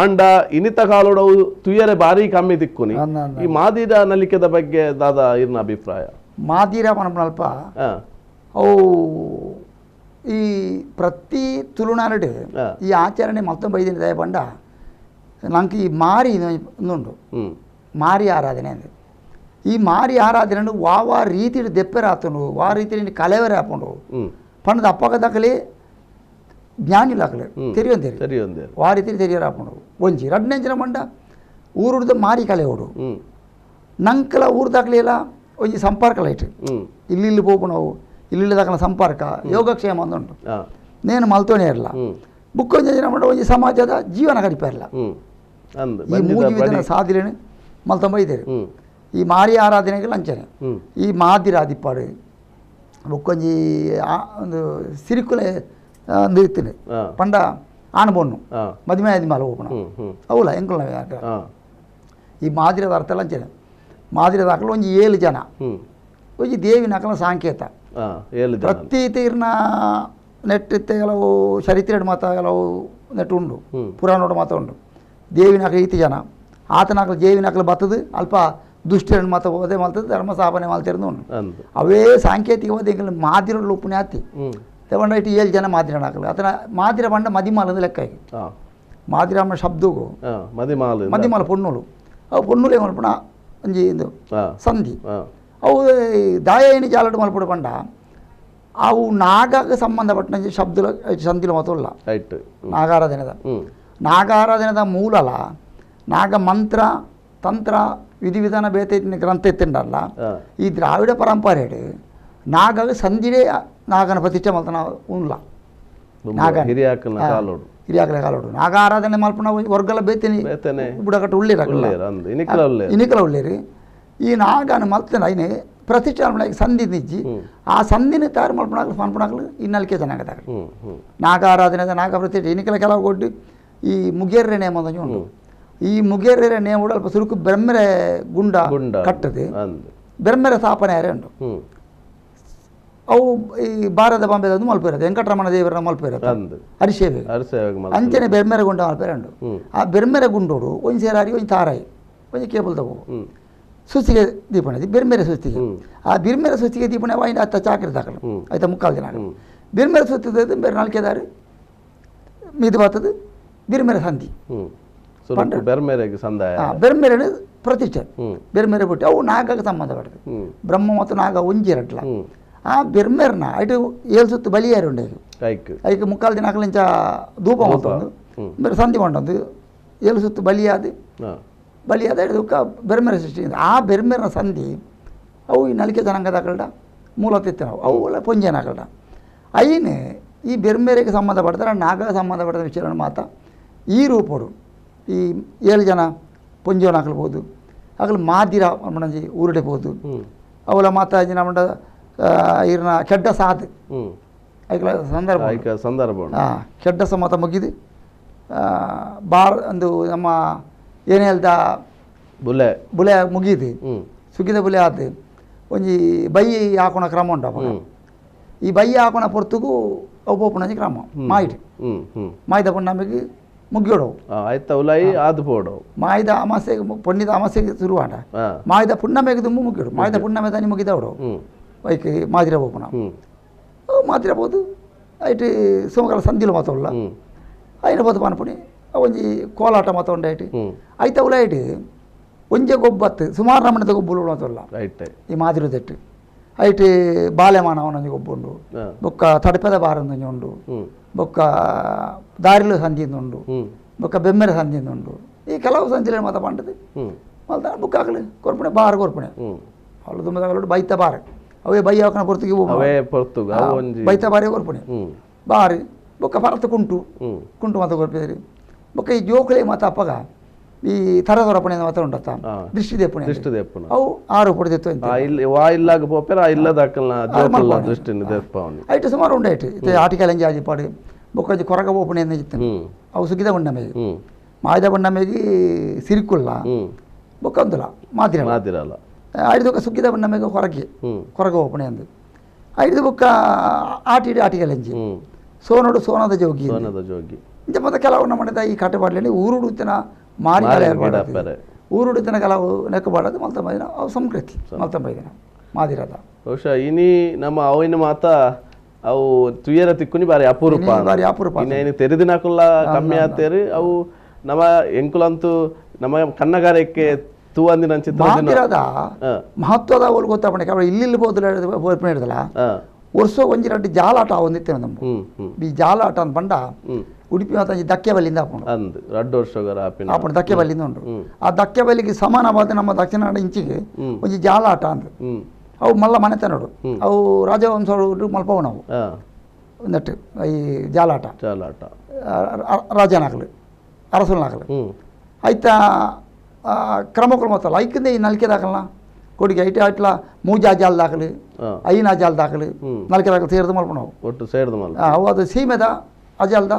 ಆಂಡ ಇನಿತ ಕಾಲೋಡವು ತುಯರೆ ಬಾರಿ ಕಮ್ಮಿ ದಿಕ್ಕುನಿ ಈ ಮಾದಿರ ನಲಿಕೆದ ಬಗ್ಗೆ ದಾದ ಇರ್ನ ಅಭಿಪ್ರಾಯ ಮಾದಿರ ಮಲ್ಪ ಅವು ಈ ಪ್ರತಿ ತುಳುನಾಡು ಈ ಆಚರಣೆ ಮೊತ್ತ ಬೈದಿನ ದಯ ಪಂಡ ನಂಗೆ ಈ ಮಾರಿ ಒಂದುಂಡು ಮಾರಿ ಆರಾಧನೆ ಅಂದ್ರೆ ಈ ಮಾರಿ ಆರಾಧನೆ ವಾವ ರೀತಿ ದೆಪ್ಪೆರ ಆತನು ವಾ ರೀತಿ ಕಲೆವರೆ ಹಾಕೊಂಡು ಪಂಡದ ಅಪ್ಪಗದಾಗಲಿ ಜ್ಞಾನಿಲಾಗಲಿ ತೆರಿಯೊಂದೇರಿ ವಾ ರೀತಿ ತೆರಿಯೋರು ಹಾಕೊಂಡು ಒಂಜಿ ರಡ್ನೆಂಚಿನ ಮಂಡ ಊರುಡ್ದ ಮಾರಿ ಕಲೆ ಓಡು ನಂಕಲ ಊರ್ದಾಗಲಿ ಎಲ್ಲ ಒಂಜಿ ಸಂಪರ್ಕ ಲೈಟ್ ಇಲ್ಲಿ ಹೋಗು ನಾವು ಇಲ್ಲಿ ದಾಖಲ ಸಂಪರ್ಕ ಯೋಗಕ್ಷೇಮ ಒಂದುಂಟು ನೇನು ಮಲ್ತೋನೇ ಇರಲ್ಲ ಬುಕ್ಕೊಂಜಿ ಜನ ಮಾಡ ಒಂಜಿ ಸಮಾಜದ ಜೀವನ ಗಡಿಪ ಇರಲ್ಲ ಈ ಮೂಜಿ ವಿಧಾನ ಸಾಧಿಲೇನು ಮಲ್ತೊಂಬೈದೇರಿ ಈ ಮಾರಿ ಆರಾಧನೆಗೆ ಲಂಚನೆ ಈ ಮಾದಿರ ದಿಪ್ಪಾಡು ಬುಕ್ಕೊಂಜಿ ಒಂದು ಸಿರಿಕುಲೆ ಒಂದು ಇರ್ತೀನಿ ಪಂಡ ಆಣಬೊಣ್ಣು ಮದುವೆ ಆದ ಮೇಲೆ ಹೋಗೋಣ ಅವಲ್ಲ ಎಂಕುಲ ಈ ಮಾದಿರದ ಅರ್ಥ ಲಂಚನೆ ಮಾದಿರದ ಹಾಕಲು ಒಂಜಿ 7 ಜನ ಒಂಜಿ ದೇವಿನ ಹಾಕಲ ಸಾಂಕೇತ ಪ್ರತಿ ತೀರ್ನ ನೆಟ್ಟಿತ್ತೆ ಕೆಲವು ಚರಿತ್ರೆ ಮಾತ ಕೆಲವು ನೆಟ್ಟು ಉಂಡು ಪುರಾಣೋಡ ಮಾತ ಉಂಡು ದೇವಿನ ಹಾಕಲು 7 ಜನ ಆತನ ಹಾಕಲು ದೇವಿನ ಹಾಕಲು ಬತ್ತದು ಅಲ್ಪ ದುಷ್ಟರನ್ನು ಮಾತ ಹೋದೆ ಮಲ್ತದ್ದು ಧರ್ಮ ಸ್ಥಾಪನೆ ಮಲ್ತಿರೋದು ಉಂಡು ಅವೇ ಸಾಂಕೇತಿಕವಾದ ಎಂಕಲ್ ಮಾದಿರಲು ಉಪ್ಪುನೆ ಆತಿ ತಗೊಂಡ ಇಟ್ಟು 7 ಜನ ಮಾದಿರ ಹಾಕಲು ಆತನ ಮಾದಿರ ಬಂಡ ಮದಿಮಾಲದ ಲೆಕ್ಕ ಮಾದಿರಮ್ಮ ಶಬ್ದಗೂ ಮದಿಮಾಲ ಪೊಣ್ಣುಲು ಅವು ಪೊಣ್ಣುಲೆ ಮಲ್ಪಣ ಒಂಜಿ ಇದು ಸಂಧಿ ಅವು ದಾಯನಿ ಜಾಲಡು ಮಲ್ಪಡು ಪಂಡ ಅವು ನಾಗಕ್ಕೆ ಸಂಬಂಧಪಟ್ಟ ಶಬ್ದ ಸಂಧಿಲು ಮಾತಲ್ಲ ನಾಗಾರಾಧನೆದ ಮೂಲಲ ನಾಗ ಮಂತ್ರ ತಂತ್ರ ವಿಧಿವಿಧಾನ ಬೇತೆ ಗ್ರಂಥ ಎತ್ತಿಂಡಲ್ಲ ಈ ದ್ರಾವಿಡ ಪರಂಪರೆ ನಾಗ ಸಂಧಿಡೆ ನಾಗನ ಪ್ರತಿಷ್ಠೆ ಮಲ್ತನ ಉಲ್ಲ ಹಿರಿಯಾಕಲ ಕಾಲೋಡು ನಾಗಾರಾಧನೆ ಮಲ್ಪನ ವರ್ಗಲ ಬೇತೇನಿ ಬುಡಕಟ್ಟು ಇನಿಕಲ ಉಳ್ಳೇರಿ ಈ ನಾಗನ ಮಲ್ತನ ಐನೆ ಪ್ರತಿಷ್ಠಾನ ಸಂಧಿ ನಿಜ್ಜಿ ಆ ಸಂಧಿನ ತಯಾರು ಮಲ್ಪನಾಗ್ಲು ಮಲ್ಪನಾಗ್ಲು ಇನ್ನಲ್ಕೆ ಚೆನ್ನಾಗದಾಗ ನಾಗಾರಾಧನೆ ನಾಗ ಪ್ರತಿಷ್ಠೆ ಇನಿಕಲ ಕೆಲವು ಕೊಟ್ಟು ಈ ಮುಗೇರ್ರೆ ನೇಮ ಉಂಟು ಈ ಮುಗೇರ್ರೆ ನೇಮ ಅಲ್ಪ ಸುರುಕು ಬೆರ್ಮೆರೆ ಗುಂಡ ಕಟ್ಟದೆ ಬೆರ್ಮೆರೆ ಸ್ಥಾಪನೆ ಯಾರೇ ಉಂಟು ಅವು ಈ ಭಾರತ ಬಾಂಬೆದು ಮಲ್ಪಿರೋದು ವೆಂಕಟರಮಣ ದೇವರ ಮಲ್ಪಿರೋದು ಅರಿಸೇವೆ ಅಂಚನೆ ಬೆರ್ಮೆರೆ ಗುಂಡ ಮಲ್ಪೇರೆ ಉಂಟು ಆ ಬೆರ್ಮೆರೆ ಗುಂಡೋಡು ಒಂಜಿ ಸೇರಾರಿ ಒಂಜಿ ತಾರಾಯಿ ಒಂಜಿ ಕೇಬಲ್ ತಗೋ ಸುಸ್ತಿಗೆ ದೀಪಣಿ ಬೆರ್ಮೆರೆ ಸುಸ್ತಿಗೆ ಆ ಬಿರ್ಮೆರೆ ಸುಸ್ತಿಗೆ ದೀಪಣಿ ವಾಯಿನ ಅತ್ತ ಚಾಕರಿ ದಾಖಲು ಆಯ್ತಾ ಮುಕ್ಕಾಲು ದಿನ ಬಿರ್ಮೆರೆ ಸುತ್ತಿದ್ದು ಬೇರೆ ನಾಲ್ಕೇದಾರು ಮಿದು ಬರ್ತದೆ ಬಿರ್ಮೆರೆ ಸಂಧಿ ಬೆರ್ಮೆರೆ ಪ್ರತಿಷ್ಠೆ ಬೆರ್ಮೆರೆ ಬಿಟ್ಟು ಅವು ನಾಗಕ್ಕೆ ಸಂಬಂಧಪಟ್ಟது ಬ್ರಹ್ಮ ಮತ್ತು ನಾಗ ಒಂಜಿ ಎರಟ್ಲ ಆ ಬೆರ್ಮೆರ್ನ ಐಟು 7 ಸುತ್ತು ಬಲಿಯಾರು ಉಂಡೆ ಐಕೆ ಮುಕ್ಕಾಲು ದಿನ ಹಾಕಲಿಂಚ ಧೂಪ ಮತ್ತೊಂದು ಬೇರೆ ಸಂಧಿ ಮಾಡೊಂದು 7 ಸುತ್ತು ಬಲಿಯಾದ ಹಿಡಿದು ಬೆರ್ಮೆರೆ ಸೃಷ್ಟಿಯಿಂದ ಆ ಬೆರ್ಮೆರ್ನ ಸಂಧಿ ಅವು ಈ ನಲಿಕೆ ಜನಾಂಗದ ಹಾಕಲ್ಡ ಮೂಲ ತಿತ್ತೆ ನಾವು ಅವು ಪೊಂಜೇನ ಹಾಕಲ್ಡ ಐನು ಈ ಬೆರ್ಮೆರೆಗೆ ಸಂಬಂಧಪಡ್ತಾರೆ ನಾಗ ಸಂಬಂಧಪಟ್ಟ ವಿಚಾರ ಮಾತ ಈ ರೂಪಡು ಈ 7 ಜನ ಪೊಂಜೋನ ಹಾಕಲ್ಬೋದು ಹಾಕಲು ಮಾದಿರ ಮಣಂಜಿ ಊರಿಡಬಹುದು ಅವಳ ಮಾತಾಜಿ ನಮ್ಮ ಇರ್ನ ಕೆಡ್ಡ ಸಾದು ಐಕಲ ಸಂದರ್ಭ ಕೆಡ್ಡ ಸಮಾತ ಮುಗಿದು ಒಂದು ನಮ್ಮ ಏನು ಹೇಳ್ದ ಬುಲೆ ಮುಗಿದು ಸುಗಿದ ಬುಲೆ ಆದ ಒಂಜಿ ಬೈ ಹಾಕೋಣ ಕ್ರಮ ಉಂಟು ಈ ಬೈ ಹಾಕೋಣ ಪೊರ್ತುಗೂ ಒಬ್ಬೊಪ್ಪಣಿ ಕ್ರಮ ಮಾಯ್ದ ಪುಣ್ಣಮ್ಮಿಗೆ ಮುಗಿಯೋಡವು ಮಾಯ್ದ ಅಮಾಸೆಗೆ ಪೊಣ್ಣಿದ ಅಮಾಸೆಗೆ ಶುರುವಾಡ ಮಾಯ್ದ ಪುಣ್ಣಮೆಗೆ ತುಂಬ ಮುಗಿಯೋಡು ಮಾಯ್ದ ಪುಣ್ಣಮೆ ತಾನಿ ಮುಗಿದವಡು ವೈಕೆ ಮಾದಿರ ಬೋಪುನ ಮಾದಿರಬಹುದು ಐಟಿ ಸೋಮಕಾಲ ಸಂಧಿಲು ಮಾತವಲ್ಲ ಐನ ಬೋದು ಪಾನಪುಣಿ ಒಂಜಿ ಕೋಲಾಟ ಮಾತ ಉಂಡ ಐಟಿ ಐತವಲ್ಲ ಐಟಿ ಒಂಜೆ ಗೊಬ್ಬತ್ತು ಸುಮಾರು ನಮ್ಮನದ ಗೊಬ್ಬುಲು ಮಾತವಲ್ಲ ಈ ಮಾದಿರದಟ್ಟು ಐಟಿ ಬಾಲೆಮಾನ ಅವನೊಂದು ಗೊಬ್ಬು ಉಂಡು ಬೊಕ್ಕ ತಡಪೆದ ಬಾರಂದೊಂಜಿ ಉಂಡು ಬೊಕ್ಕ ದಾರಿಲು ಸಂಧಿಯಿಂದ ಉಂಡು ಬೊಕ್ಕ ಬೆಮ್ಮೆರೆ ಸಂಧಿಯಿಂದ ಉಂಡು ಈ ಕೆಲವು ಸಂಧಿಲೆ ಮಾತ ಪಂಡದು ಮಲ್ತ ಬುಕ್ ಆಗಲಿ ಕೊರ್ಪಣೆ ಬಾರ ಕೊರ್ಪಣೆ వాళ్ళు దుమ్మదగలు బయట బారు అవే బయ్య ఒక పొర్తుకి అవే పొర్తుగా ಒಂಜಿ బయట బారే కొరపని బారి బొక్క పరతుకుంటూ కుంటు మత కొరిపేది బొక్క ఈ జోకులే మత అప్పగా ಈ ಥರ ಹೊರಪಣೆ ಮಾತ್ರ ಉಂಟತ್ತ ದೃಷ್ಟಿ ದೆಪ್ಪುನ ಅವು ಆರು ಪಡೆದಿತ್ತು ಅಂತ ಆ ಇಲ್ಲಾಗ ಪೋಪೆರ ಆ ಇಲ್ಲದ ಅಕ್ಕಲ್ನ ಜೋಕಲ್ಲ ದೃಷ್ಟಿನ ದೆಪ್ಪವನಿ ಐಟು ಸುಮಾರು ಉಂಡೆ ಐಟು ಇದು ಆರ್ಟಿಕಲ್ ಎಂಜಿ ಆಜಿ ಪಾಡು ಬೊಕ್ಕಜಿ ಕೊರಗ ಓಪಣೆ ಅಂತ ಇತ್ತು ಅವು ಸುಗಿದ ಬಣ್ಣಮೇಗಿ ಮಾಯ್ದ ಬಣ್ಣಮೇಗಿ ಸಿರಿಕುಲ್ಲ ಬೊಕ್ಕಂದುಲ ಮಾದಿರಲ್ಲ ಐದು ಬೊಕ್ಕ ಸುಗ್ಗಿದ ಬಣ್ಣಮೇಗ ಕೊರಗ ಓಪಣೆ ಅಂದು ಐದು ಬೊಕ್ಕ ಆರ್ಟಿಕಲ್ ಎಂಜಿ ಸೋನದ ಜೋಗಿ ಇಂಚ ಮತ್ತೆ ಕೆಲವು ನಮ್ಮನೆ ಈ ಕಟ್ಟೆಪಾಡ್ಲಿ ಊರುಡುತ್ತಿನ ಮಾರಿ ಊರುಡಿತನ ಕೆಲವು ನೆಕ್ಕಬಾಡದು ಮಲ್ತಂಬೈದಿನ ಅವು ಸಂಸ್ಕೃತಿ ಮಲ್ತಂಬೈದಿನ ಮಾದಿರದ ಬಹುಶಃ ಇನಿ ನಮ್ಮ ಅವಿನ ಮಾತ ಅವು ತುಯರ ತಿಕ್ಕುನಿ ಬಾರಿ ಅಪರೂಪ ಇನ್ನೇನು ತೆರೆದಿನಕುಲ್ಲ ಕಮ್ಮಿ ಆತೇರಿ ಅವು ನಮ್ಮ ಎಂಕುಲಂತೂ ನಮ್ಮ ಕನ್ನಗಾರಕ್ಕೆ ತೂವಂದಿನ ಚಿತ್ರ ಮಾದಿರದ ಮಹತ್ವದ ಅವ್ರು ಗೊತ್ತಾಪಣೆ ಕೇವಲ ಇಲ್ಲಿ ಬೋಧನೆ ಹಿಡಿದಲ್ಲ ವರ್ಷ ಒಂಜಿ ರಡ್ಡು ಜಾಲಾಟ ಒಂದಿತ್ತೇವೆ ನಮ್ಮ ಈ ಜಾಲಾಟ ಅಂತ ಬಂಡ ಉಡುಪಿ ಮಾತ ದಕ್ಕೆ ಬಲ್ಲಿಂದ ಅಂದ್ 2 ವರ್ಷಗರ ಆಪಣ ದಕ್ಕೆ ಬಲ್ಲಿಂದ ಉಂಟು ಆ ದಕ್ಕೆ ಬಲ್ಲಿಗೆ ಸಮಾನವಾದ ನಮ್ಮ ದಕ್ಷಿಣ ಕನ್ನಡ ಇಂಚಿಗೆ ಒಂಜಿ ಜಾಲಾಟ ಅಂತ ಅವು ಮಲ್ಲ ಮನೆತ ನೋಡು ಅವು ರಾಜವಂಶಗಳು ಮಲ್ಪವು ನಾವು ಒಂದಟ್ಟು ಈ ಜಾಲಾಟ ರಾಜನಾಗಲು ಅರಸನಾಗಲು ಆಯ್ತ ಕ್ರಮಗಳು ಮಾತಲ್ಲ ಐಕಿಂದ ಈ ನಲ್ಕೆ ದಾಖಲನ ಕೊಡಿಗೆ ಐಟಿ ಐಟ್ಲ ಮೂಜಾ ಜಾಲ್ ದಾಖಲು ಐನಾ ಜಾಲ್ ದಾಖಲು ನಲ್ಕೆ ದಾಖಲು ಸೇರಿದು ಮಲ್ಪು ನಾವು ಒಟ್ಟು ಸೇರಿದು ಮಲ್ಪ ಅವು ಅದು ಸೀಮೆದ ಅಜಾಲ್ದ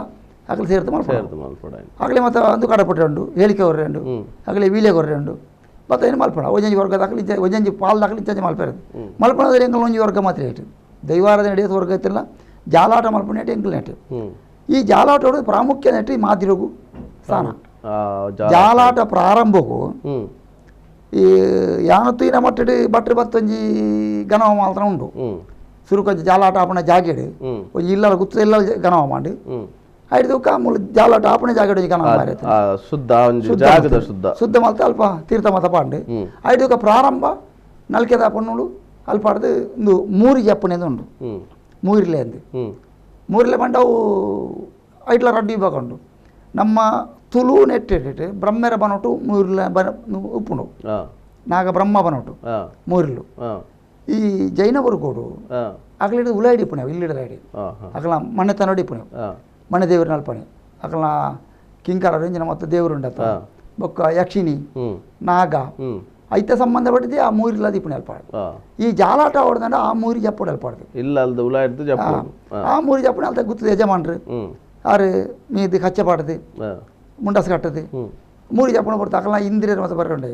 ಅಗಲಿ ಸೇರಿದು ಮಲ್ಪು ಆಗಲೇ ಮತ್ತೆ ಒಂದು ಕಡಪಟ್ಟೆ ಉಂಡು ಹೇಳಿಕೆ ಹೊರ್ರೆ ಉಂಡು ಆಗಲೇ ವೀಲೆ ಹೊರ್ರೆ ಉಂಡು ಮತ್ತೆ ಏನು ಮಲ್ಪಣ ಒಂಜಂಜಿ ವರ್ಗ ದಾಖಲು ಒಂಜಂಜಿ ಪಾಲ್ ದಾಖಲು ಇಂಚಂಜಿ ಮಲ್ಪೇರದು ಮಲ್ಪಣದಲ್ಲಿ ಎಂಕಲ್ ಒಂಜಿ ವರ್ಗ ಮಾತ್ರ ಏಟು ದೈವಾರದ ನಡೆಯೋದು ವರ್ಗ ಇತ್ತಿಲ್ಲ ಜಾಲಾಟ ಮಲ್ಪಣ ನೆಟ್ಟು ಎಂಕಲ್ ನೆಟ್ಟು ಈ ಜಾಲಾಟ ಹೊಡೆದು ಪ್ರಾಮುಖ್ಯ ನೆಟ್ಟು ಈ ಮಾದಿರೋಗು ಸ್ಥಾನ ಜಾಲಾಟ ಪ್ರಾರಂಭಕ್ಕೂ ಈ ಯಾನತ್ತುಯಿನ ಮಟ್ಟಡು ಬಟ್ರೆ ಬತ್ತೊಂಜಿ ಗಣವ ಮಾತ್ರ ಉಂಡು ಸುರುಕೊಂಜಿ ಜಾಲಾಟ ಆಪಣ ಜಾಗೆಡು ಒಂಜಿ ಇಲ್ಲಲ ಗುತ್ತದ ಎಲ್ಲ ಗಣವ ಮಾಡಿ ಐದು ಕಾಮೂಲ ಜಾಲಾಟ ಆಪಣೆ ಜಾಗೆಡು ಗಣವ ಮಾರೈತೆ ಶುದ್ಧ ಮಲ್ತ ಅಲ್ಪ ತೀರ್ಥ ಮತ ಪಾಂಡು ಐದು ಪ್ರಾರಂಭ ನಲ್ಕೆದ ಪಣ್ಣುಳು ಅಲ್ಪ ಆಡ್ದು ಒಂದು ಮೂರಿ ಜಪ್ಪಣೆದು ಉಂಡು ಮೂರಿಲೆ ಅಂದು ಮೂರಿಲೆ ಬಂಡವು ಐಟ್ಲ ರಡ್ಡು ವಿಭಾಗ ಉಂಡು ನಮ್ಮ ತುಳು ನೆಟ್ಟಿಟ್ಟು ಬ್ರಹ್ಮೆರ ಬನೋಟು ಮೂರಿಲ ಉಪ್ಪುಂಡು ನಾಗ ಬ್ರಹ್ಮ ಬನೋಟು ಮೂರಿಲು ಈ ಜೈನ ಬರ್ಗೋಡು ಅಗಲಿಡ ಉಲಾಡಿ ಪುಣ್ಯ ಇಲ್ಲಿಡ ರಾಡಿ ಅಗಲ ಮಣ್ಣೆ ತನಡಿ ಪುಣ್ಯ ಮಣ್ಣೆ ದೇವ್ರ ನಲ್ಪಣೆ ಅಗಲ ಕಿಂಕಾರ ರಂಜನ ಮತ್ತು ದೇವರು ಉಂಡತ್ತ ಬೊಕ್ಕ ಯಕ್ಷಿಣಿ ನಾಗ ಐತ ಸಂಬಂಧಪಟ್ಟಿದೆ ಆ ಮೂರಿಲ್ಲ ದೀಪಣಿ ಅಲ್ಪಾಡು ಈ ಜಾಲಾಟ ಹೊಡೆದಂಡ ಆ ಮೂರಿ ಜಪ್ಪುಡು ಅಲ್ಪಾಡ್ದು ಇಲ್ಲ ಅಲ್ದ ಉಲಾಡ್ದು ಆ ಮೂರಿ ಜಪ್ಪುಣ ಅಲ್ತ ಗುತ್ತದ ಯಜಮಾನ್ರು ಆರು ಮೀದು ಕಚ್ಚಪಾಡ್ದು ಮುಂಡಸ್ ಕಟ್ಟದು ಮೂರಿ ಜಪ್ಪಣ ಬರ್ತಾ ಅಕಲ ಇಂದಿರ ಮತ್ತೆ ಬರ್ಕೊಂಡೆ